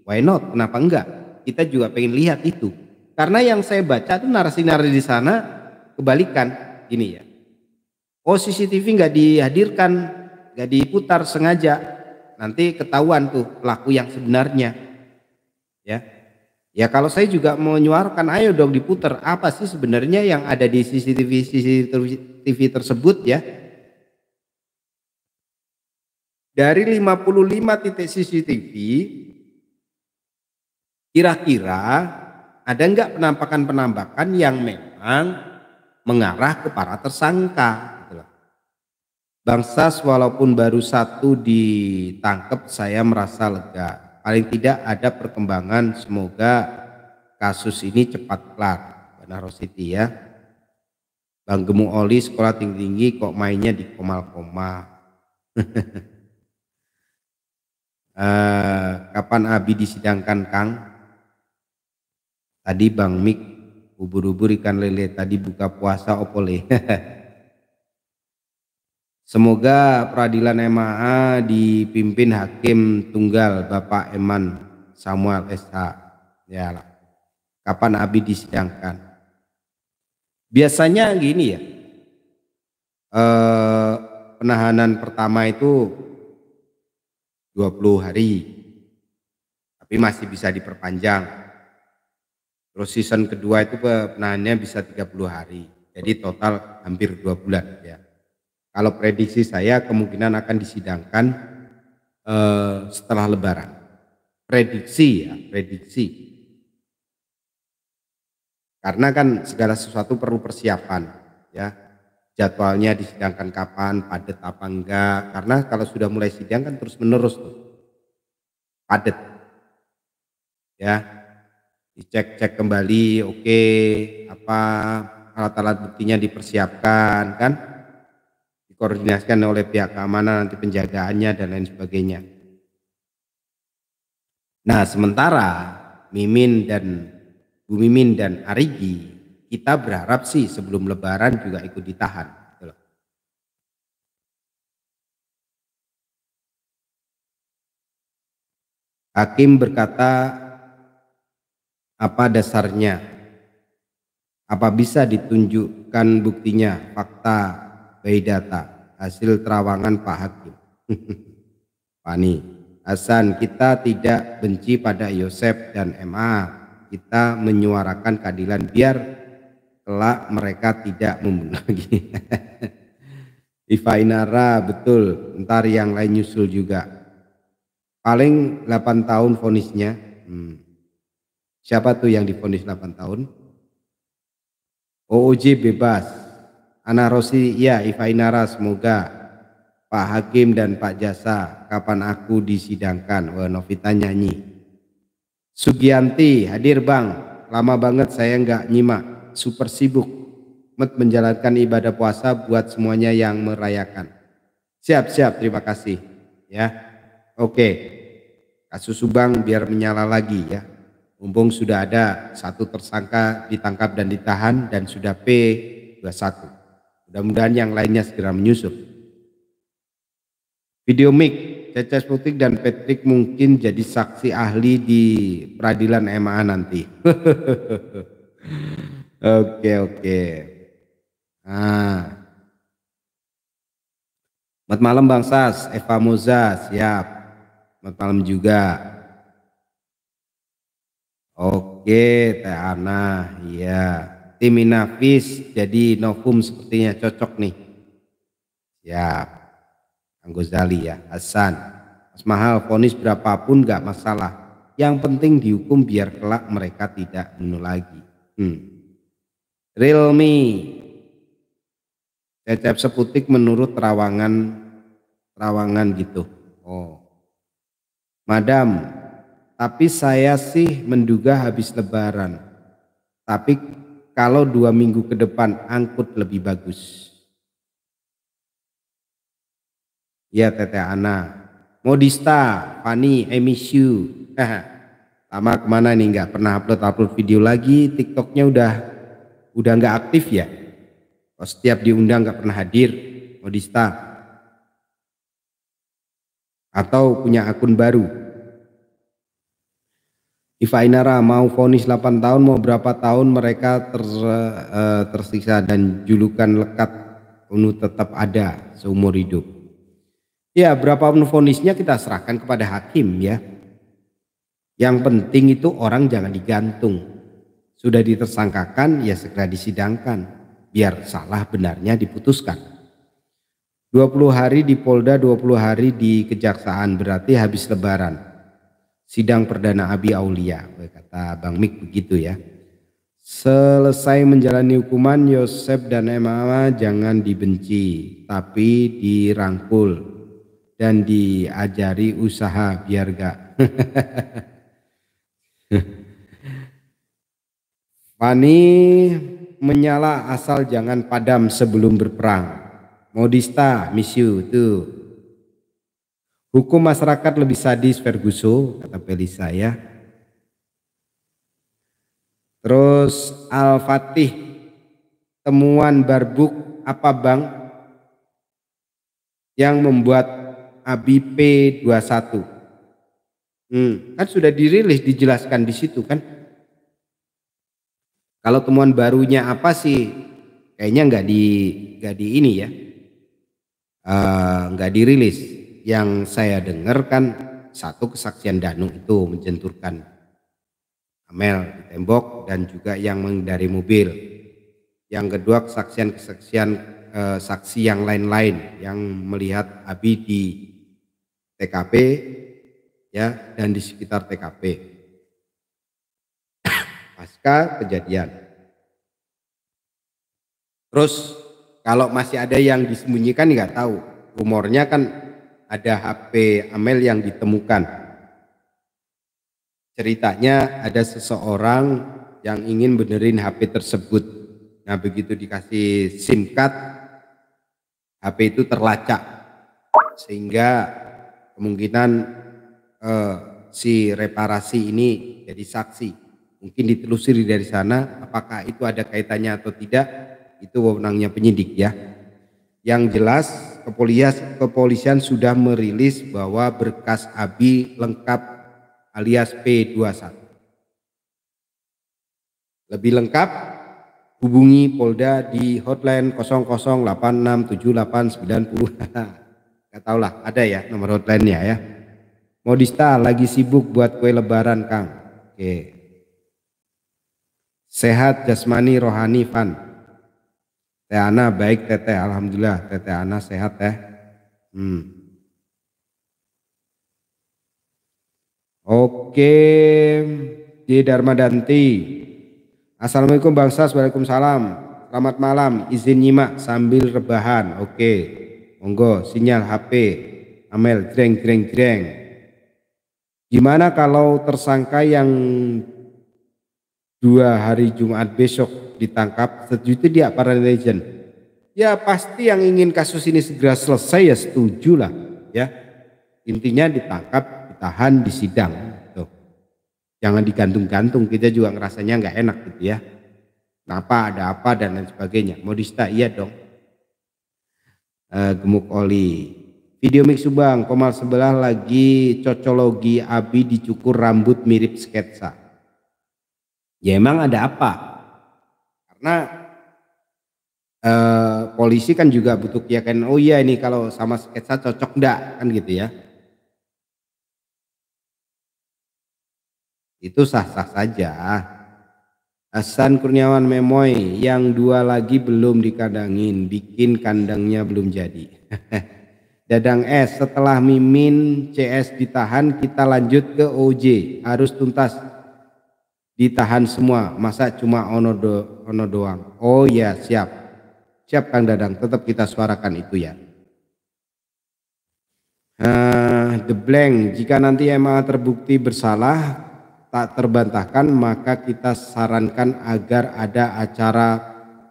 why not? Kenapa enggak? Kita juga pengen lihat itu. Karena yang saya baca tuh narasi-narasi di sana kebalikan gini ya. Oh CCTV nggak dihadirkan, nggak diputar sengaja, nanti ketahuan tuh pelaku yang sebenarnya. Ya kalau saya juga menyuarakan, ayo dong diputar apa sih sebenarnya yang ada di CCTV tersebut ya. Dari 55 titik CCTV, kira-kira ada enggak penampakan yang memang mengarah ke para tersangka? Bangsas walaupun baru satu ditangkap saya merasa lega. paling tidak ada perkembangan, semoga kasus ini cepat kelar. Bang Rosidi ya. Bang Gemuk Oli sekolah tinggi-tinggi kok mainnya di komal-komal. Kapan Abi disidangkan Kang? Tadi Bang Mik ubur-ubur ikan lele, tadi buka puasa opole. Semoga peradilan MAA dipimpin Hakim Tunggal Bapak Eman Samuel SH. Ya, kapan Abi disidangkan? Biasanya gini ya, penahanan pertama itu 20 hari, tapi masih bisa diperpanjang. Terus season kedua itu penahanannya bisa 30 hari, jadi total hampir 2 bulan ya. Kalau prediksi saya kemungkinan akan disidangkan setelah Lebaran. Prediksi ya, prediksi. Karena kan segala sesuatu perlu persiapan ya. Jadwalnya disidangkan kapan, padat apa enggak. Karena kalau sudah mulai sidang kan terus menerus tuh. Padat. Ya. Dicek-cek kembali, oke, apa alat-alat buktinya dipersiapkan kan. Dikoordinasikan oleh pihak keamanan, nanti penjagaannya dan lain sebagainya. Nah, sementara Bu Mimin dan Arigi, kita berharap sih sebelum Lebaran juga ikut ditahan. Hakim berkata, apa dasarnya? Apa bisa ditunjukkan buktinya, fakta, by data, hasil terawangan Pak Hakim? Fani, Hasan, kita tidak benci pada Yosep dan MA. Kita menyuarakan keadilan biar kelak mereka tidak membunuh lagi. Ifainara, betul, ntar yang lain nyusul juga. Paling 8 tahun vonisnya. Siapa tuh yang divonis 8 tahun? OOJ bebas. Ana Rosi, ya Ifainara, semoga Pak Hakim dan Pak Jasa, kapan aku disidangkan? Wah, Novita nyanyi. Sugianti, hadir Bang, lama banget saya nggak nyimak, super sibuk menjalankan ibadah puasa buat semuanya yang merayakan. Siap, terima kasih ya. Oke, kasus Subang biar menyala lagi ya. Mumpung sudah ada satu tersangka ditangkap dan ditahan dan sudah P21. Mudah-mudahan yang lainnya segera menyusul. Video mic, Cece Putik dan Patrick mungkin jadi saksi ahli di peradilan MA nanti. Oke. Nah. Selamat malam Bang Sas, Eva Moza, siap. Selamat malam juga. Oke, Teh Ana, iya. Tim Inafis jadi Novum sepertinya cocok nih. Siap. Kang Gozali ya, Hasan. Mas Mahal, vonis berapapun gak masalah. Yang penting dihukum biar kelak mereka tidak bunuh lagi. Realme. Cecep Seputik menurut terawangan gitu. Oh. Madam, tapi saya sih menduga habis Lebaran. Tapi kalau 2 minggu ke depan angkut lebih bagus. Ya Teteh Ana. Modista, Fani, I miss you. Lama kemana nih, nggak pernah upload video lagi. TikToknya udah nggak aktif ya. Setiap diundang nggak pernah hadir. Modista. Atau punya akun baru. Ifainara, mau vonis 8 tahun mau berapa tahun mereka tersiksa dan julukan lekat penuh tetap ada seumur hidup. Ya, berapapun vonisnya kita serahkan kepada hakim ya. Yang penting itu orang jangan digantung. Sudah ditersangkakan ya segera disidangkan. Biar salah benarnya diputuskan. 20 hari di Polda, 20 hari di Kejaksaan, berarti habis Lebaran. Sidang perdana Abi Aulia, kata Bang Mik begitu ya. Selesai menjalani hukuman, Yosep dan Emma jangan dibenci, tapi dirangkul. dan diajari usaha biar gak. Fani, menyala asal jangan padam sebelum berperang. Modista, miss you tuh. Hukum masyarakat lebih sadis Ferguson, kata Pelisa ya. Terus Al-Fatih, temuan Barbuk apa bang yang membuat Abi P21? Kan sudah dirilis, dijelaskan di situ kan. Kalau temuan barunya apa sih? Kayaknya nggak di ini ya, nggak dirilis. Yang saya dengar kan satu kesaksian Danu itu menjenturkan Amel di tembok dan juga yang mengendari mobil. Yang kedua kesaksian saksi yang lain-lain yang melihat Abi di TKP ya dan di sekitar TKP pasca kejadian. Terus kalau masih ada yang disembunyikan nggak tahu. Rumornya kan ada HP Amel yang ditemukan. Ceritanya ada seseorang yang ingin benerin HP tersebut. Nah begitu dikasih SIM card, HP itu terlacak sehingga kemungkinan si reparasi ini jadi saksi. Mungkin ditelusuri dari sana apakah itu ada kaitannya atau tidak, itu wewenangnya penyidik ya. Yang jelas kepolisian sudah merilis bahwa berkas Abi lengkap alias P21. Lebih lengkap hubungi Polda di hotline 00867890. Gak tau lah, ada ya nomor hotline-nya ya. Modista lagi sibuk buat kue lebaran Kang. Oke. Sehat jasmani rohani Van. Teh Ana baik Teteh, alhamdulillah Teteh Ana sehat teh. Oke, di Darmadanti. Assalamualaikum Bang Sas, waalaikumsalam. Selamat malam, izin nyimak sambil rebahan. Oke, monggo sinyal HP Amel jreng jreng jreng. Gimana kalau tersangka yang 2 hari Jumat besok ditangkap, setuju dia para netizen? Ya pasti yang ingin kasus ini segera selesai ya setuju lah ya. Intinya ditangkap, ditahan, disidang. Tuh. Jangan digantung-gantung, kita juga ngerasanya nggak enak gitu ya. Kenapa ada apa dan lain sebagainya. Modista iya dong. Gemuk oli. Video mix Subang, Komal sebelah lagi cocologi Abi dicukur rambut mirip sketsa. Ya emang ada apa? Karena polisi kan juga butuh keyakinan, oh iya ini kalau sama sketsa cocok enggak kan gitu ya. Itu sah-sah saja. Hasan Kurniawan Memoy, yang 2 lagi belum dikandangin, bikin kandangnya belum jadi. Dadang S, setelah Mimin CS ditahan kita lanjut ke OJ, harus tuntas ditahan semua, masa cuma ono doang. Oh ya siap Kang Dadang, tetap kita suarakan itu ya. The Blank, jika nanti emang terbukti bersalah tak terbantahkan maka kita sarankan agar ada acara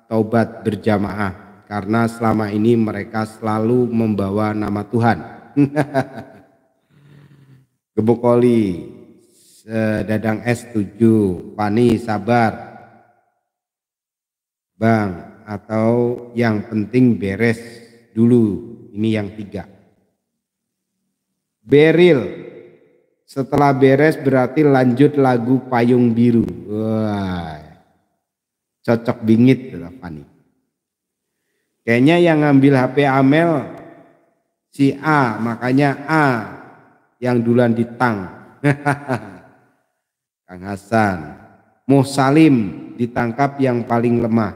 taubat berjamaah karena selama ini mereka selalu membawa nama Tuhan. Gebokoli, Dadang S 7, Pani sabar Bang, atau yang penting beres dulu, ini yang 3. Beril, setelah beres berarti lanjut lagu Payung Biru. Wah, cocok bingit kata Fani. Kayaknya yang ngambil HP Amel si A, makanya A yang duluan ditang. Kang Hasan, Salim ditangkap yang paling lemah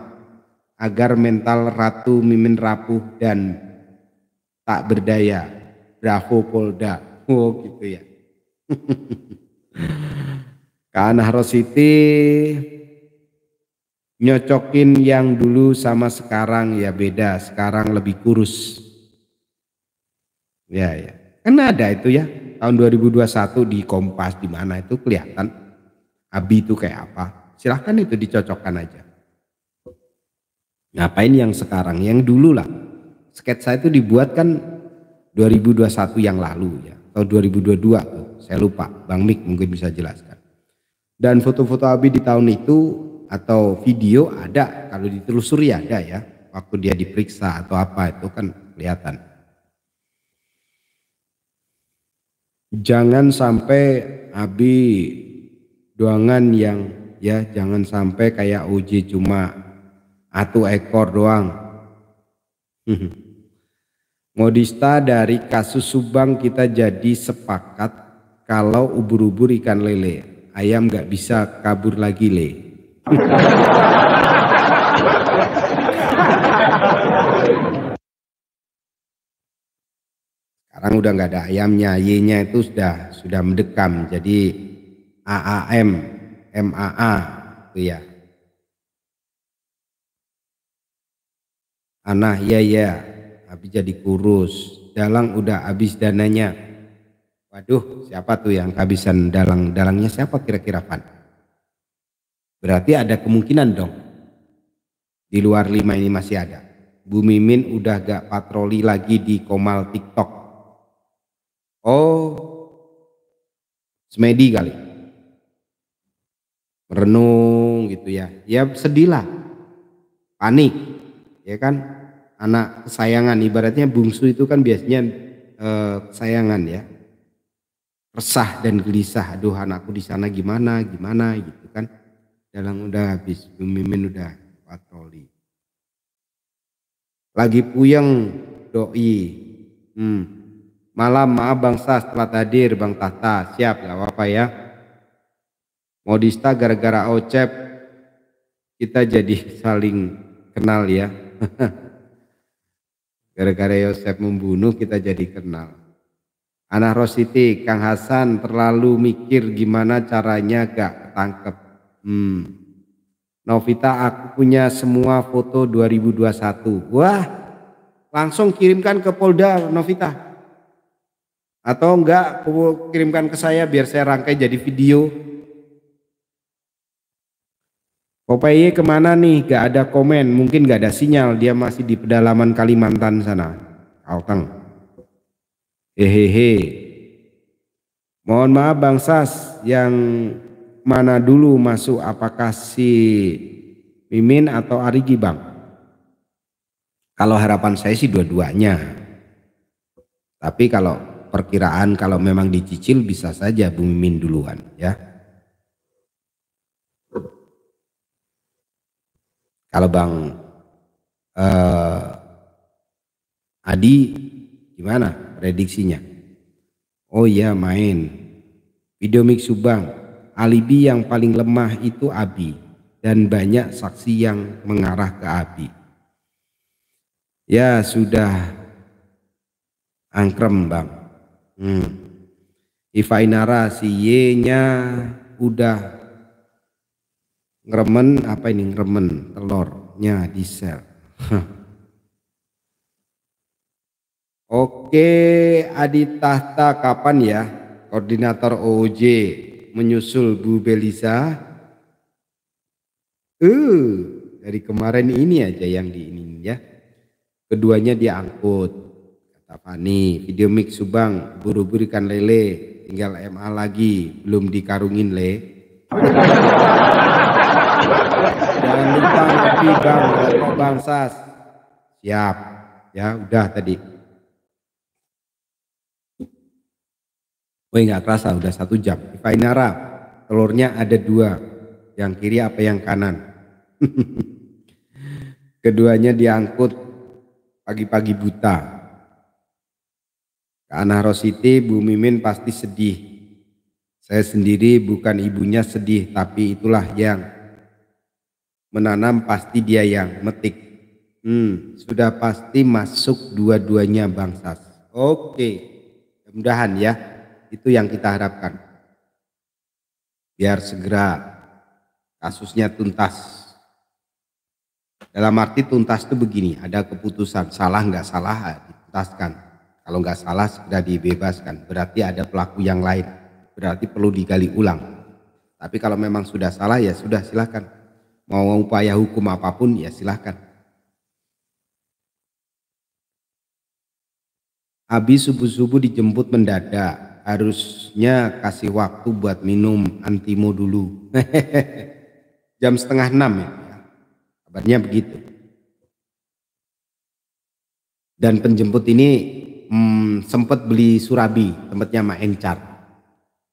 agar mental Ratu Mimin rapuh dan tak berdaya. Bravo Polda. Oh gitu ya. Kanah Rositi, nyocokin yang dulu sama sekarang ya beda, sekarang lebih kurus. Ya, ya. Kan ada itu ya. Tahun 2021 di Kompas di mana itu kelihatan Abi itu kayak apa. Silahkan itu dicocokkan aja. Ngapain yang sekarang? Yang dulu lah. Sketsa itu dibuat kan 2021 yang lalu ya. Atau 2022 tuh. Saya lupa. Bang Mik mungkin bisa jelaskan. Dan foto-foto Abi di tahun itu atau video ada. Kalau ditelusuri ada ya. Waktu dia diperiksa atau apa itu kan kelihatan. Jangan sampai Abi doangan yang ya jangan sampai kayak Uji cuma atu ekor doang. Modista dari kasus Subang kita jadi sepakat kalau ubur-ubur ikan lele. Ayam gak bisa kabur lagi le. Sekarang udah nggak ada ayamnya, Y-nya itu sudah mendekam jadi AAM, MAA itu ya. Anah ya, habis jadi kurus. Dalang udah habis dananya. Waduh, siapa tuh yang kehabisan dalang? Dalangnya siapa kira-kira Pan? Berarti ada kemungkinan dong. Di luar 5 ini masih ada. Bu Mimin udah gak patroli lagi di Komal TikTok. Oh, semedi kali. Merenung gitu ya. Ya sedih lah. Panik. Ya kan? Anak kesayangan. Ibaratnya bungsu itu kan biasanya kesayangan ya. Resah dan gelisah. Aduh anakku di sana gimana gitu kan. Dalang udah habis. Bu Mimin udah patroli. Lagi puyeng doi. Malam maaf Bang Sas telat hadir Bang Tahta. Siap gak apa-apa ya. Modista gara-gara Ocep kita jadi saling kenal ya. Gara-gara Yosep membunuh kita jadi kenal. Ana Rositi, Kang Hasan terlalu mikir gimana caranya gak ketangkep. Novita, aku punya semua foto 2021. Wah, langsung kirimkan ke Polda Novita. Atau enggak, kirimkan ke saya biar saya rangkai jadi video. Popeye kemana nih? Gak ada komen, mungkin gak ada sinyal. Dia masih di pedalaman Kalimantan sana. Kalteng. Hehehe. Mohon maaf Bang Sas, yang mana dulu masuk? Apakah si Mimin atau Arigi Bang? Kalau harapan saya sih dua-duanya. Tapi kalau perkiraan kalau memang dicicil bisa saja Bu Mimin duluan ya. Kalau Bang Adi gimana prediksinya? Oh iya main video mix Subang. Alibi yang paling lemah itu Abi dan banyak saksi yang mengarah ke Abi. Ya sudah angkrem Bang. Iva Inara si Y-nya udah ngeremen apa ini ngeremen telurnya di sel. Oke, Adi Tahta kapan ya koordinator OOJ menyusul Bu Belisa? Dari kemarin ini aja yang diinin ya. Keduanya diangkut. Kata Fani, video mix Subang, buru-buru ikan lele, tinggal MA lagi, belum dikarungin le. Jangan lupa ngopi Bang, rokok Bang Sas. Siap, ya udah tadi. Woi nggak kerasa udah 1 jam. Ivainara, telurnya ada 2, yang kiri apa yang kanan? Keduanya diangkut pagi-pagi buta. Ana Rositi, Bu Mimin pasti sedih. Saya sendiri bukan ibunya sedih, tapi itulah yang menanam pasti dia yang metik. Sudah pasti masuk dua-duanya Bang Sas. Oke, mudah-mudahan ya. Itu yang kita harapkan. Biar segera kasusnya tuntas. Dalam arti tuntas itu begini, ada keputusan salah nggak salah dituntaskan. Kalau nggak salah segera dibebaskan. Berarti ada pelaku yang lain. Berarti perlu digali ulang. Tapi kalau memang sudah salah ya sudah silahkan. Mau upaya hukum apapun ya silahkan. Habis subuh-subuh dijemput mendadak. Harusnya kasih waktu buat minum antimo dulu. Jam setengah 6 ya. Kabarnya begitu. Dan penjemput ini sempat beli surabi, tempatnya Mak Encar.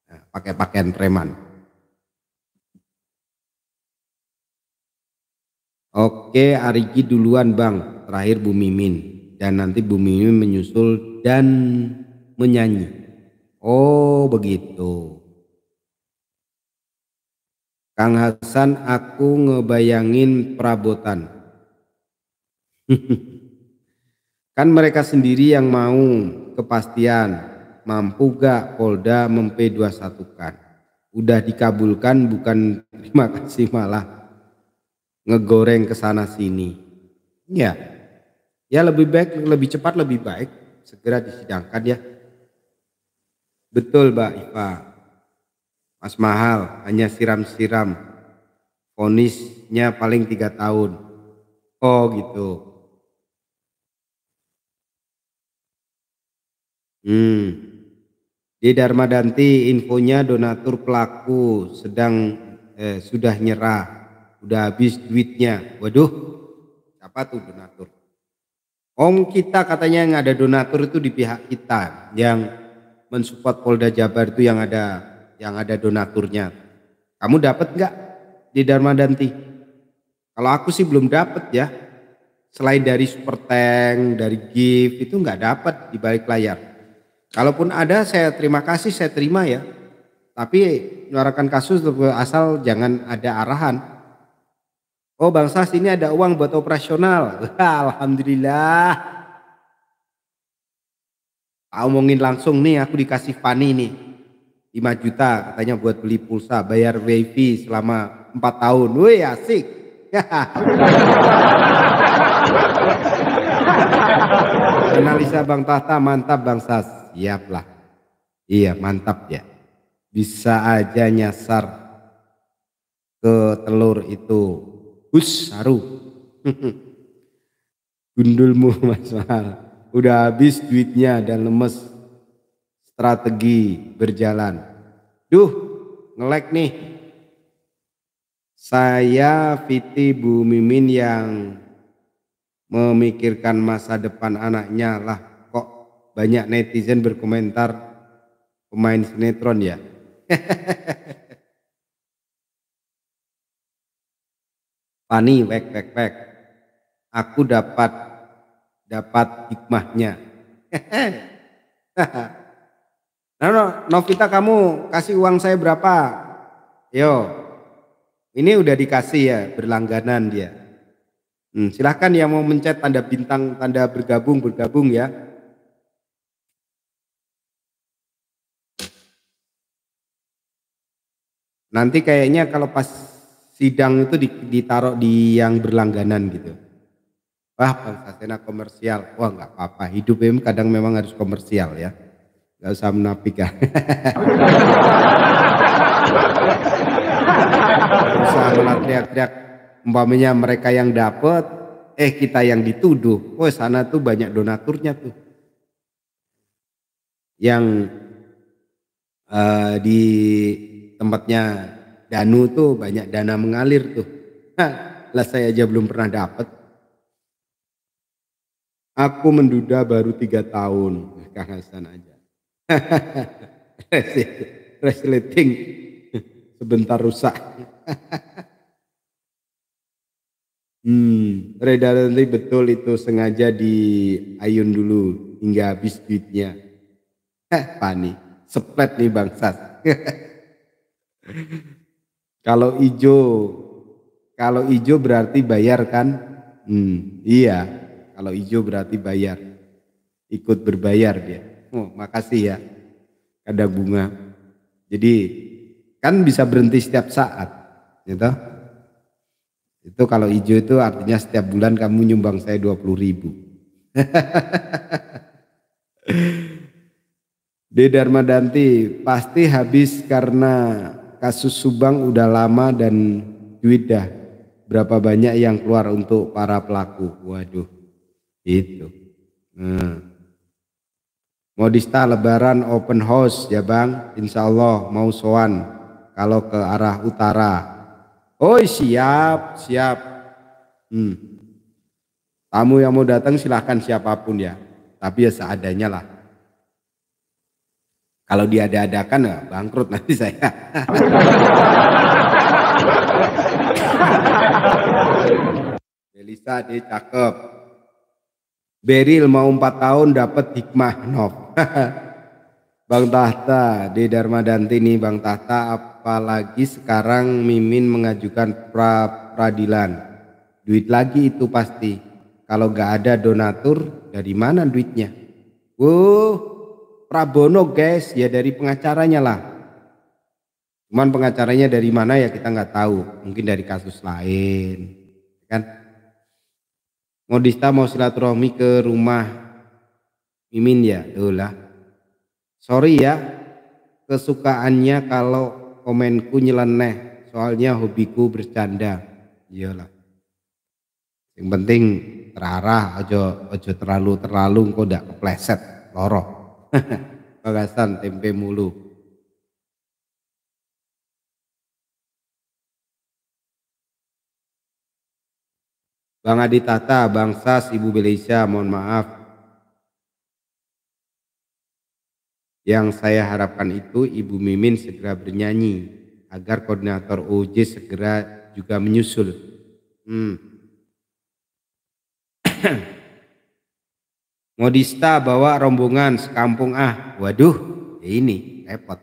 Nah, pakai pakaian preman. Oke, Arigi duluan bang, terakhir Bu Mimin. Dan nanti Bu Mimin menyusul dan menyanyi. Oh begitu. Kang Hasan, aku ngebayangin perabotan. Kan mereka sendiri yang mau kepastian. Mampu gak Polda memp21 kan? Udah dikabulkan bukan terima kasih malah ngegoreng ke sana sini. Ya, ya lebih baik, lebih cepat lebih baik segera disidangkan ya. Betul Mbak Iva. Mas Mahal hanya siram-siram. Vonisnya paling 3 tahun. Oh gitu. Di Darmadanti infonya donatur pelaku sudah nyerah, udah habis duitnya. Waduh, siapa tuh donatur? Om kita katanya yang ada donatur itu di pihak kita yang mensupport Polda Jabar itu yang ada donaturnya. Kamu dapat nggak di Darmadanti? Kalau aku sih belum dapat ya. Selain dari super tank, dari gift itu nggak dapat di balik layar. Kalaupun ada saya terima kasih, saya terima ya. Tapi menyuarakan kasus asal jangan ada arahan. Oh Bang Sas ini ada uang buat operasional. Alhamdulillah. Omongin langsung nih aku dikasih Fani nih. 5 juta katanya buat beli pulsa, bayar wifi selama 4 tahun. Wih asik. Analisa Bang Tahta mantap Bang Sas. Siap lah. Iya mantap ya. Bisa aja nyasar ke telur itu. Saru. Gundulmu Mas Mahal. Udah habis duitnya dan lemes. Strategi berjalan. Duh, ngelek nih. Saya Viti Bu Mimin yang memikirkan masa depan anaknya lah. Kok banyak netizen berkomentar pemain sinetron ya. Fani, wek. Aku dapat hikmahnya. Nah, Novita kamu kasih uang saya berapa? Yo, ini udah dikasih ya berlangganan dia. Silahkan yang mau mencet tanda bintang, tanda bergabung ya. Nanti kayaknya kalau pas sidang itu ditaruh di yang berlangganan gitu. Wah Bang Sasena komersial. Wah nggak apa-apa, hidup kadang memang harus komersial ya. Gak usah menapik ya. Usah malah teriak-teriak. Umpamanya mereka yang dapat, kita yang dituduh. Oh sana tuh banyak donaturnya tuh. Yang di tempatnya Danu tuh banyak dana mengalir tuh. Lah saya aja belum pernah dapat. Aku menduda baru 3 tahun. Kang Hasan aja. Resleting sebentar rusak. Reda nanti betul itu sengaja diayun dulu hingga habis duitnya. Pani, seplet nih bangsat. Kalau ijo berarti bayar kan? Iya, kalau ijo berarti bayar. Ikut berbayar dia. Oh, makasih ya. Ada bunga. Jadi kan bisa berhenti setiap saat, gitu. Itu kalau ijo itu artinya setiap bulan kamu nyumbang saya 20.000. De Darmadanti pasti habis karena kasus Subang udah lama dan duit dah. Berapa banyak yang keluar untuk para pelaku. Waduh, itu. Modista lebaran open house ya bang. Insya Allah mau soan kalau ke arah utara. Oh siap, siap. Tamu yang mau datang silahkan siapapun ya. Tapi ya seadanya lah. Kalau diada-adakan ya bangkrut nanti saya. Belisa dia cakep. Beril mau 4 tahun dapat hikmah nov. Bang Tahta, De Darmadanti nih Bang Tahta, apalagi sekarang Mimin mengajukan pra-peradilan. Duit lagi itu pasti. Kalau gak ada donatur, dari mana duitnya? Prabono guys, ya dari pengacaranya lah. Cuman pengacaranya dari mana ya kita nggak tahu. Mungkin dari kasus lain, kan? Modista mau silaturahmi ke rumah Mimin ya, lah. Sorry ya, kesukaannya kalau komenku nyeleneh, soalnya hobiku bercanda. Iyalah. Yang penting terarah, ojo terlalu engko ndak kepleset loro. Bagasan tempe mulu. Bang Adi Tata, Bang Sas, Ibu Belisa, mohon maaf. Yang saya harapkan itu Ibu Mimin segera bernyanyi agar koordinator OJ segera juga menyusul. Modista bawa rombongan sekampung waduh ya ini repot.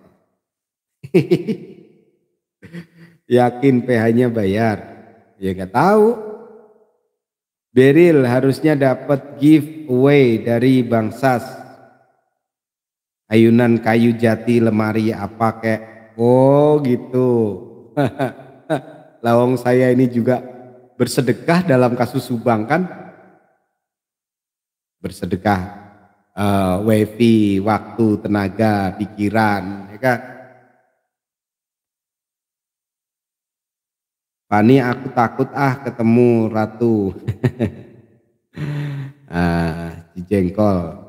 Yakin PH-nya bayar? Ya gak tahu. Beril harusnya dapat giveaway dari Bang Sas. Ayunan kayu jati lemari apa kek? Oh gitu. Lawang saya ini juga bersedekah dalam kasus Subang kan? Bersedekah wifi, waktu, tenaga, pikiran, ya kan? Fani aku takut ketemu Ratu. Jengkol.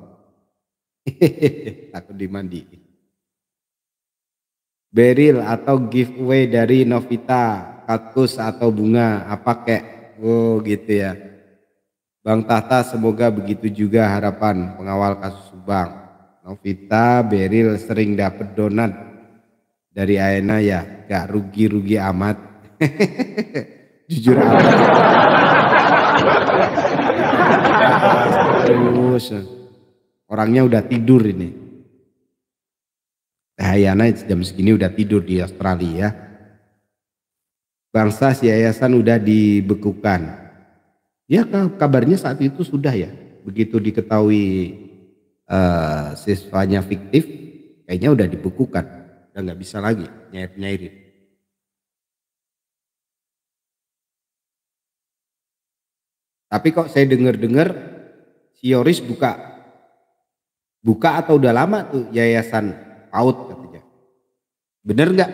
Takut dimandi. Beril atau giveaway dari Novita, kaktus atau bunga apa kek? Oh gitu ya. Bang Tahta semoga begitu juga harapan pengawal kasus Subang. Novita, Beril sering dapat donat dari Aena ya, gak rugi-rugi amat. Jujur amat. Terus orangnya udah tidur ini. Ayana jam segini udah tidur di Australia. Bangsa si yayasan udah dibekukan. Ya kabarnya saat itu sudah ya. Begitu diketahui siswanya fiktif, kayaknya udah dibekukan. Udah nggak bisa lagi nyair-nyairin. Tapi kok saya dengar-dengar si Yoris buka atau udah lama tuh yayasan PAUD katanya. Bener nggak?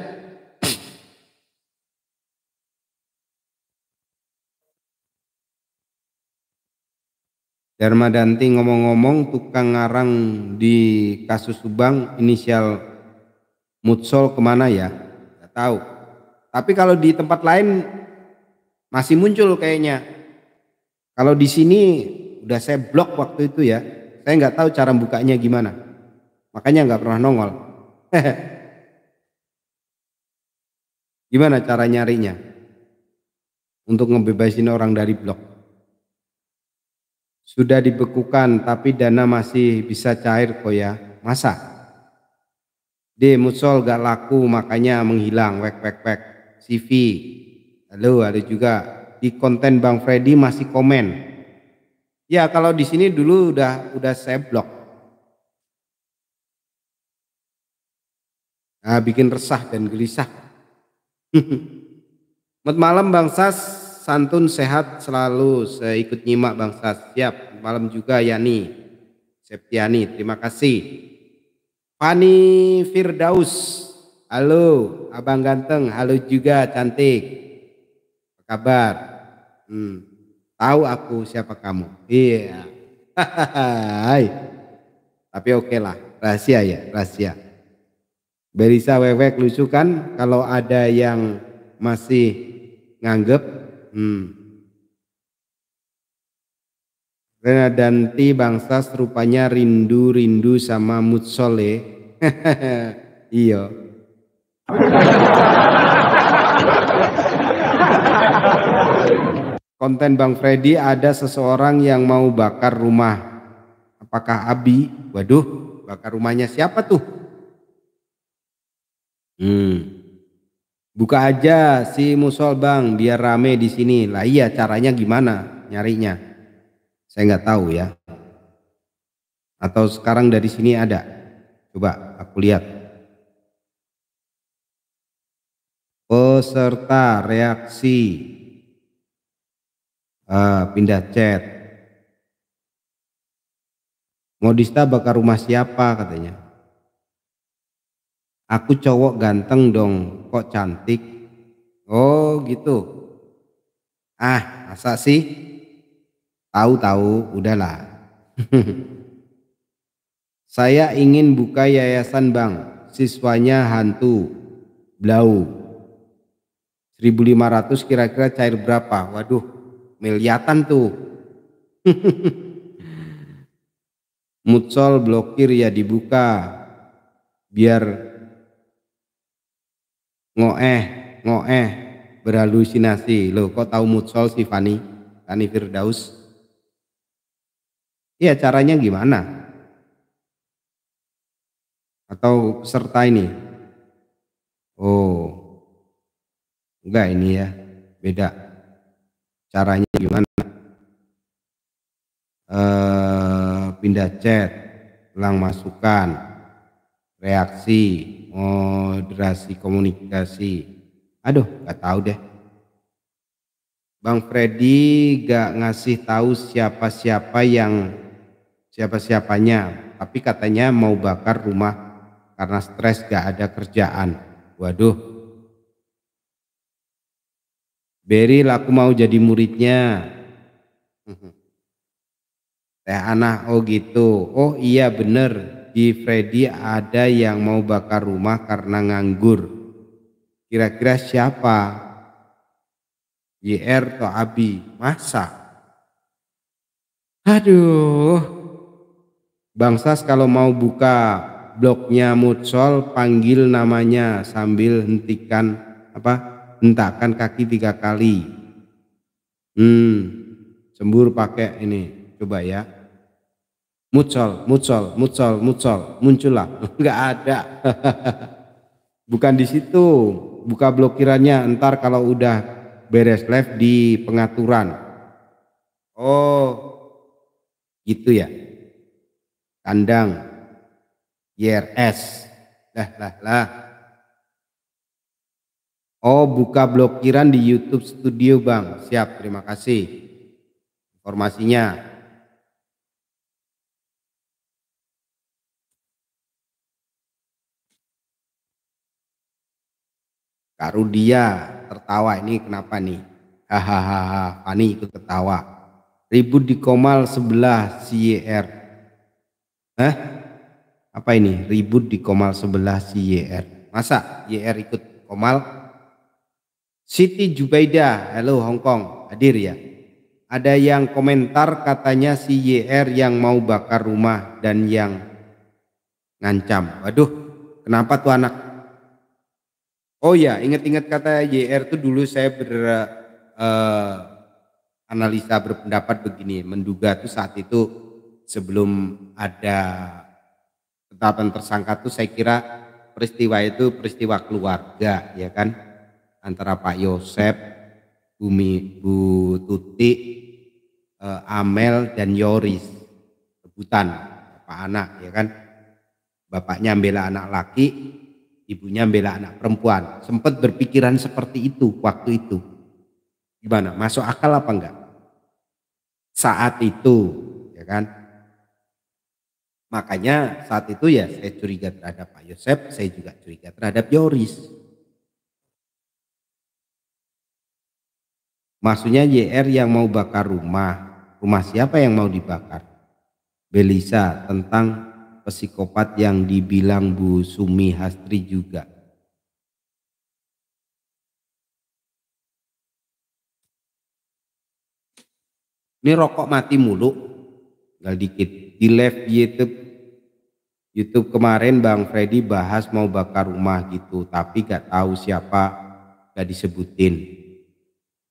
Darmadanti ngomong-ngomong tukang ngarang di kasus Subang inisial Mutsol kemana ya? Nggak tahu. Tapi kalau di tempat lain masih muncul kayaknya. Kalau di sini udah saya blok waktu itu ya. Saya nggak tahu cara bukanya gimana. Makanya nggak pernah nongol. Gimana cara nyarinya? Untuk ngebebasin orang dari blok. Sudah dibekukan tapi dana masih bisa cair kok ya. Masa? Mutsol gak laku makanya menghilang. Wek. CV. Halo, ada juga di konten Bang Freddy masih komen. Ya kalau di sini dulu udah saya blok. Nah, bikin resah dan gelisah. Selamat malam Bang Sas, santun sehat selalu. Saya ikut nyimak Bang Sas. Siap. Malam juga Yani. Septiani, terima kasih. Fani Firdaus, halo abang ganteng, halo juga cantik, apa kabar? Hmm, tahu aku siapa kamu? Iya. Hai. Tapi oke lah, rahasia ya, rahasia. Berisa Wewek lucu kan kalau ada yang masih nganggep. Hmm. Rena Danti bangsa rupanya rindu-rindu sama Mutsole. Iya. Konten Bang Freddy, ada seseorang yang mau bakar rumah. Apakah Abi? Waduh, bakar rumahnya siapa tuh? Buka aja si Musol Bang, biar rame di sini. Lah iya, caranya gimana nyarinya? Saya nggak tahu ya. Atau sekarang dari sini ada? Coba aku lihat. Peserta reaksi. Pindah chat. Modista bakar rumah siapa katanya? Aku cowok ganteng dong, kok cantik? Oh gitu. Ah, masa sih? Tahu-tahu, udahlah. Saya ingin buka yayasan Bang, siswanya hantu, blau. 1.500 kira-kira cair berapa? Waduh, miliatan tuh. Mutsol blokir ya dibuka. Biar ngoeh berhalusinasi. Loh kok tahu Mutsol sih Fani Firdaus? Iya caranya gimana? Atau peserta ini? Oh enggak ini ya, beda. Caranya gimana? Pindah chat, ulang masukan, reaksi, moderasi komunikasi. Aduh nggak tahu deh. Bang Freddy gak ngasih tahu siapa-siapanya, tapi katanya mau bakar rumah karena stres gak ada kerjaan. Waduh. Beril aku mau jadi muridnya. Teh Anah, oh gitu. Oh iya bener, di Freddy ada yang mau bakar rumah karena nganggur. Kira-kira siapa? YR atau Abi? Masa? Aduh. Bang Sas kalau mau buka blognya Mutsol panggil namanya sambil hentakan kaki 3 kali. Sembur pakai ini, coba ya. Mutsol, muncullah. Enggak ada. Bukan di situ. Buka blokirannya entar kalau udah beres live di pengaturan. Oh, gitu ya. Kandang YRS. Lah. Oh, buka blokiran di YouTube Studio Bang. Siap, terima kasih informasinya. Kak Rudia tertawa, ini kenapa nih? Hahaha, Fani ikut ketawa. Ribut di Komal sebelah CYR. Hah? Apa ini? Ribut di Komal sebelah CYR. Masa YR ikut Komal? Siti Jubaida, halo Hongkong, hadir ya. Ada yang komentar katanya si YR yang mau bakar rumah dan yang ngancam. Waduh, kenapa tuh anak? Oh ya, ingat-ingat kata YR tuh dulu saya analisa berpendapat begini, menduga tuh saat itu sebelum ada penetapan tersangka tuh saya kira peristiwa itu peristiwa keluarga ya kan, antara Pak Yosep, Bu Tuti, Amel dan Yoris, rebutan Pak anak ya kan, bapaknya bela anak laki, ibunya bela anak perempuan. Sempat berpikiran seperti itu waktu itu. Gimana? Masuk akal apa enggak? Saat itu, ya kan? Makanya saat itu ya saya curiga terhadap Pak Yosep, saya juga curiga terhadap Yoris. Maksudnya YR yang mau bakar rumah, rumah siapa yang mau dibakar? Belisa tentang psikopat yang dibilang Bu Sumi Hastri juga. Ini rokok mati mulu, tinggal dikit. Di live YouTube kemarin Bang Freddy bahas mau bakar rumah gitu, tapi gak tahu siapa, gak disebutin.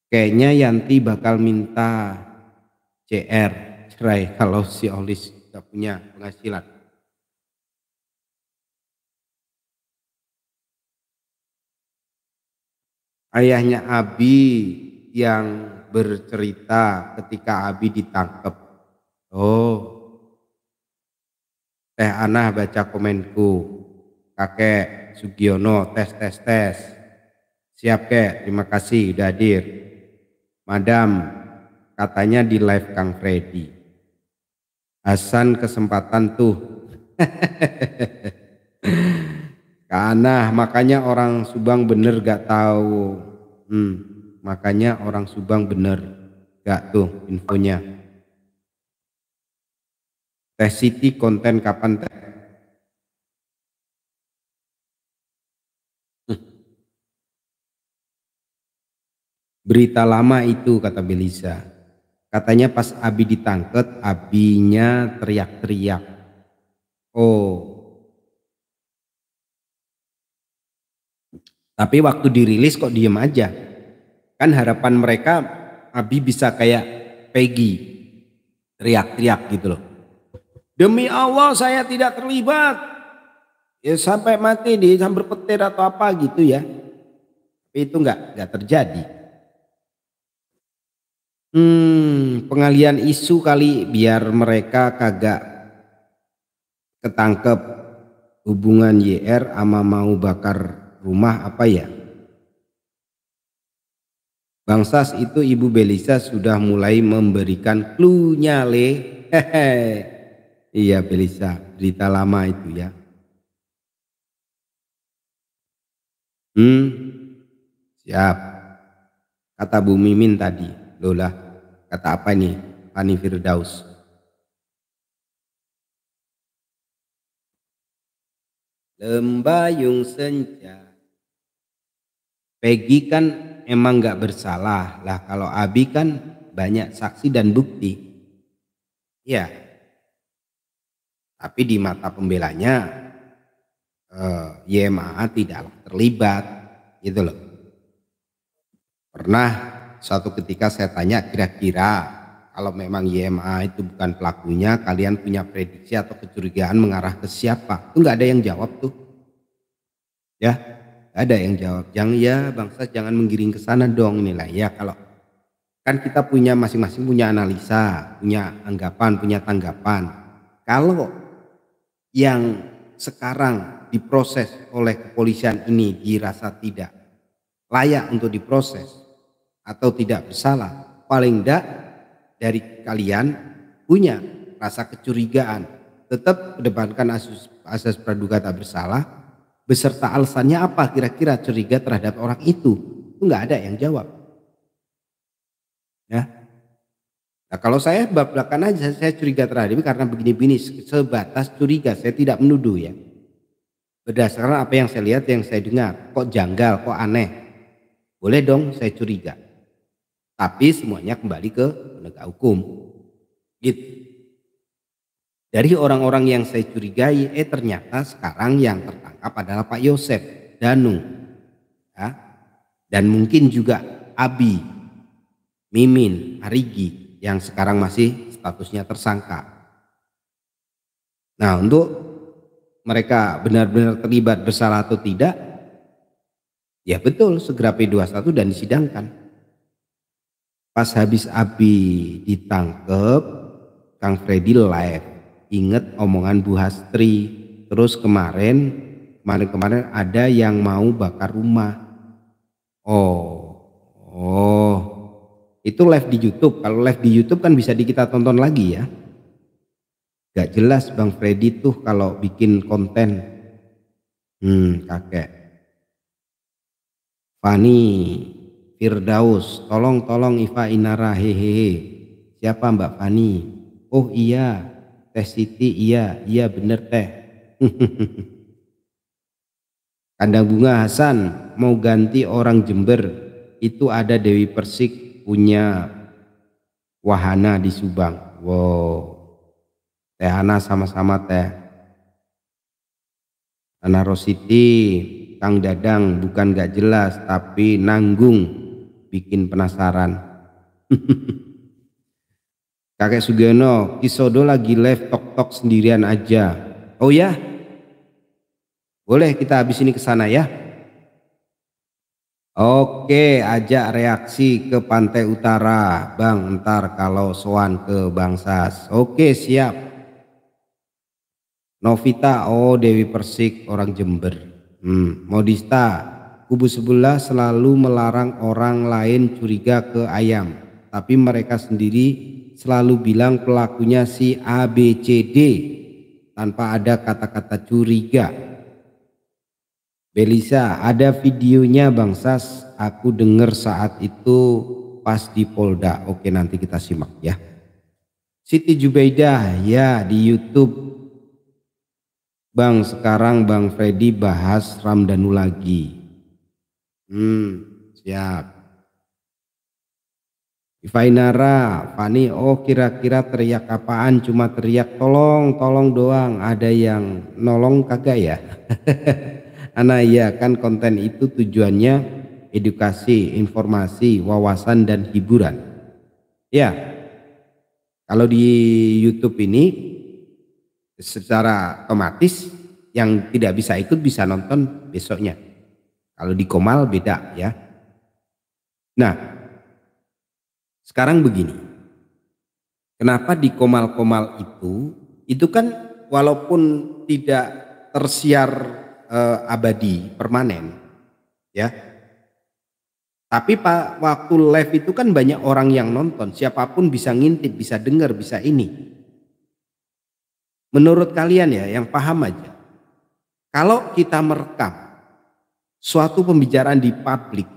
Kayaknya Yanti bakal minta CR cerai kalau si Olis gak punya penghasilan. Ayahnya Abi yang bercerita ketika Abi ditangkap. Oh, Teh Anah baca komenku. Kakek Sugiono tes. Siap kek, terima kasih udah hadir. Madam, katanya di live Kang Freddy. Hasan kesempatan tuh. Karena makanya orang Subang bener gak tahu. Makanya orang Subang bener gak tuh infonya. Teh Siti konten kapan teh? Berita lama itu kata Belisa. Katanya pas Abi ditangkep, Abinya teriak-teriak. Oh, tapi waktu dirilis kok diem aja. Kan harapan mereka Abi bisa kayak Peggy, teriak-teriak gitu loh. Demi Allah saya tidak terlibat. Ya sampai mati disambar petir atau apa gitu ya. Tapi itu nggak terjadi. Pengalian isu kali biar mereka kagak ketangkep hubungan YR sama mau bakar rumah apa ya. Bang Sas itu Ibu Belisa sudah mulai memberikan clue-nya le. Iya Belisa, berita lama itu ya. Siap. Kata Bu Mimin tadi, Lola. Kata apa nih? Fani Firdaus. Lembayung senja. Peggy kan emang nggak bersalah lah, kalau Abi kan banyak saksi dan bukti. Ya. Tapi di mata pembelanya YMA tidak terlibat gitu loh. Pernah suatu ketika saya tanya, kira-kira kalau memang YMA itu bukan pelakunya, kalian punya prediksi atau kecurigaan mengarah ke siapa? Itu nggak ada yang jawab tuh. Ya, gak ada yang jawab. Jangan ya bangsa, jangan menggiring ke sana dong nilai ya. Kalau kan kita punya masing-masing punya analisa, punya anggapan, punya tanggapan. Kalau yang sekarang diproses oleh kepolisian ini dirasa tidak layak untuk diproses atau tidak bersalah, paling tidak dari kalian punya rasa kecurigaan, tetap kedepankan asas praduga tak bersalah beserta alasannya apa kira-kira curiga terhadap orang itu nggak ada yang jawab ya. Nah, kalau saya belak-belakan aja, saya curiga terhadap ini karena begini-begini, sebatas curiga, saya tidak menuduh ya. Berdasarkan apa yang saya lihat, yang saya dengar, kok janggal, kok aneh, boleh dong saya curiga. Tapi semuanya kembali ke penegak hukum. Gitu. Dari orang-orang yang saya curigai, ternyata sekarang yang tertangkap adalah Pak Yosep, Danung, ya, dan mungkin juga Abi, Mimin, Arigi yang sekarang masih statusnya tersangka. Nah, untuk mereka benar-benar terlibat bersalah atau tidak, ya betul segera P21 dan disidangkan. Pas habis Abi ditangkep, Kang Freddy live. Ingat omongan Bu Hastri. Terus kemarin ada yang mau bakar rumah. Oh, itu live di YouTube. Kalau live di YouTube kan bisa kita tonton lagi ya. Gak jelas Bang Freddy tuh kalau bikin konten. Kakek Fani Firdaus, tolong Iva Inara, hehehe. Siapa Mbak Fani? Oh iya, Teh Siti, iya bener Teh. Kandang Bunga Hasan mau ganti orang Jember, itu ada Dewi Persik punya wahana di Subang. Wow, Teh Hana sama-sama Teh. Ana Rositi, Kang Dadang bukan gak jelas tapi nanggung, bikin penasaran. Kakek Sugiono, Kisodo lagi live tok sendirian aja. Oh ya, boleh kita habis ini ke sana ya. Oke, ajak reaksi ke Pantai Utara Bang, ntar kalau soan ke Bangsas. Oke siap. Novita, oh Dewi Persik orang Jember. Modista, kubu sebelah selalu melarang orang lain curiga ke ayam, tapi mereka sendiri selalu bilang pelakunya si ABCD tanpa ada kata-kata curiga. Belisa, ada videonya Bangsas, aku dengar saat itu pas di Polda. Oke, nanti kita simak ya. Siti Jubaidah, ya di YouTube Bang, sekarang Bang Freddy bahas Ramdhanu lagi. Siap. Ivainara, Fani, oh kira-kira teriak apaan? Cuma teriak tolong doang. Ada yang nolong kagak ya? Ana iya kan, konten itu tujuannya edukasi, informasi, wawasan dan hiburan. Ya, kalau di YouTube ini secara otomatis yang tidak bisa ikut bisa nonton besoknya. Kalau di Komal beda ya. Nah, sekarang begini. Kenapa di Komal-Komal itu kan walaupun tidak tersiar abadi permanen ya. Tapi waktu live itu kan banyak orang yang nonton, siapapun bisa ngintip, bisa dengar, bisa ini. Menurut kalian ya, yang paham aja, kalau kita merekam suatu pembicaraan di publik,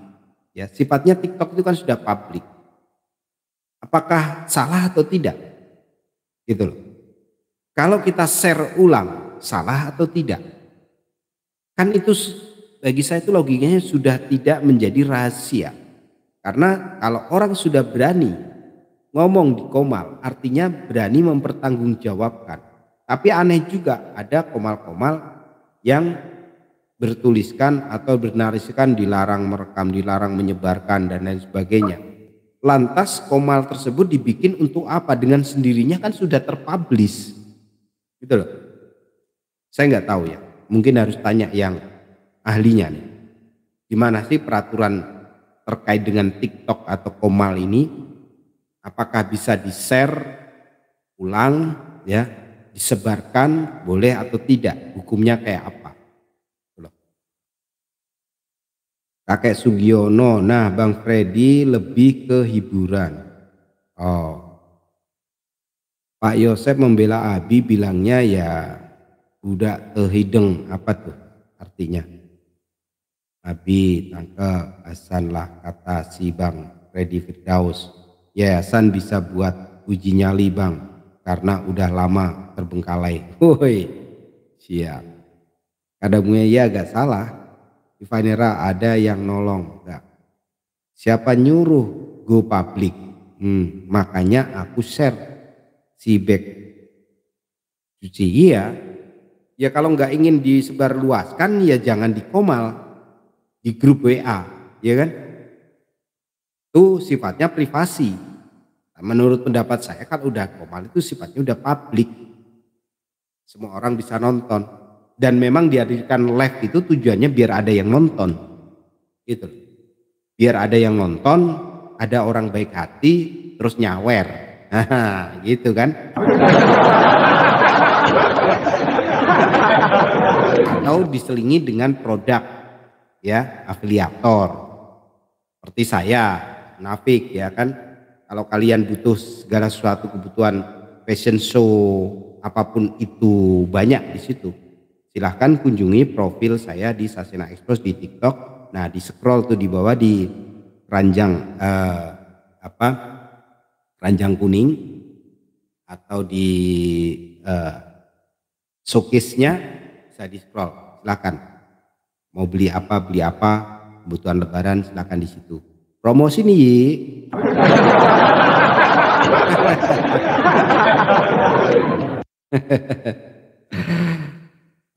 ya sifatnya TikTok itu kan sudah publik, apakah salah atau tidak? Gitu loh. Kalau kita share ulang, salah atau tidak? Kan itu bagi saya itu logikanya sudah tidak menjadi rahasia. Karena kalau orang sudah berani ngomong di Komal, artinya berani mempertanggungjawabkan. Tapi aneh juga ada Komal-Komal yang bertuliskan atau bernarasikan dilarang merekam, dilarang menyebarkan dan lain sebagainya. Lantas Komal tersebut dibikin untuk apa? Dengan sendirinya kan sudah terpublish. Gitu loh. Saya nggak tahu ya. Mungkin harus tanya yang ahlinya nih. Gimana sih peraturan terkait dengan TikTok atau Komal ini? Apakah bisa di-share ulang ya? Disebarkan boleh atau tidak, hukumnya kayak apa? Kakek Sugiono, nah Bang Freddy lebih ke hiburan. Oh, Pak Yosep membela Abi, bilangnya ya udah hideng, apa tuh artinya? Abi tangkep Hasan lah, kata si Bang Freddy Firdaus. Yayasan bisa buat uji nyali Bang, karena udah lama terbengkalai. Woi, siap. Kadangnya ya agak salah. Ivanera, ada yang nolong enggak? Siapa nyuruh go public? Makanya aku share si back cuci. Iya. Ya kalau nggak ingin disebarluaskan ya jangan di Komal, di grup WA, ya kan? Itu sifatnya privasi. Menurut pendapat saya kan udah Komal itu sifatnya udah publik, semua orang bisa nonton, dan memang dihadirkan live itu tujuannya biar ada yang nonton gitu, biar ada yang nonton, ada orang baik hati terus nyawer gitu kan, atau diselingi dengan produk ya, afiliator seperti saya Nafik ya kan. Kalau kalian butuh segala sesuatu kebutuhan fashion show apapun itu banyak di situ. Silahkan kunjungi profil saya di Sasina Expose di TikTok. Nah, di scroll tuh di bawah di ranjang ranjang kuning atau di showcase-nya bisa di scroll. Silahkan mau beli apa, kebutuhan lebaran silahkan di situ. Promosi nih.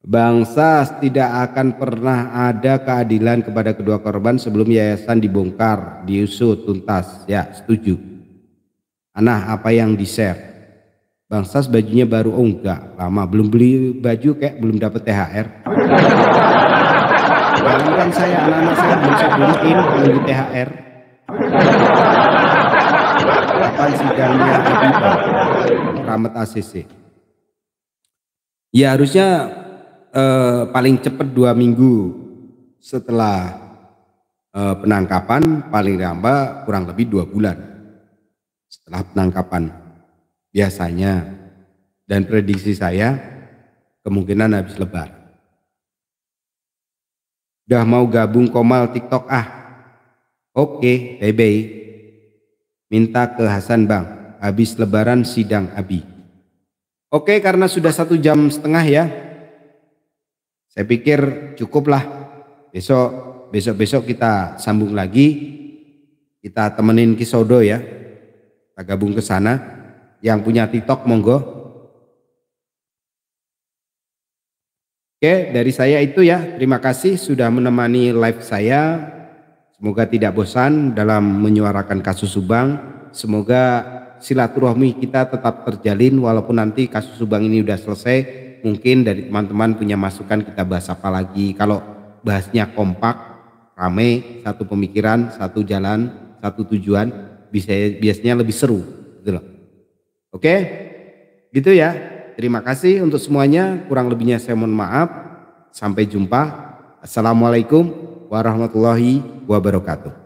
Bangsa tidak akan pernah ada keadilan kepada kedua korban sebelum yayasan dibongkar, diusut tuntas. Ya, setuju. Anah, apa yang di-share? Bangsas bajunya baru, oh enggak, lama belum beli baju, kayak belum dapat THR. Jangan saya, anak-anak saya belum saya beliin nunggu THR. Kapan sidangnya Habibah Rahmat ACC? Ya harusnya paling cepat 2 minggu setelah penangkapan, paling lambat kurang lebih 2 bulan setelah penangkapan biasanya, dan prediksi saya kemungkinan habis lebaran. Udah mau gabung Komal TikTok Oke, bye-bye. Minta ke Hasan Bang, habis lebaran sidang Abi. Oke, karena sudah 1,5 jam ya, saya pikir cukuplah. Besok kita sambung lagi, kita temenin Kisodo ya, kita gabung ke sana. Yang punya TikTok monggo. Oke, dari saya itu ya. Terima kasih sudah menemani live saya. Semoga tidak bosan dalam menyuarakan kasus Subang. Semoga silaturahmi kita tetap terjalin walaupun nanti kasus Subang ini udah selesai. Mungkin dari teman-teman punya masukan, kita bahas apa lagi. Kalau bahasnya kompak, rame, satu pemikiran, satu jalan, satu tujuan, biasanya lebih seru gitu loh. Oke, gitu ya. Terima kasih untuk semuanya. Kurang lebihnya saya mohon maaf. Sampai jumpa. Assalamualaikum warahmatullahi wabarakatuh.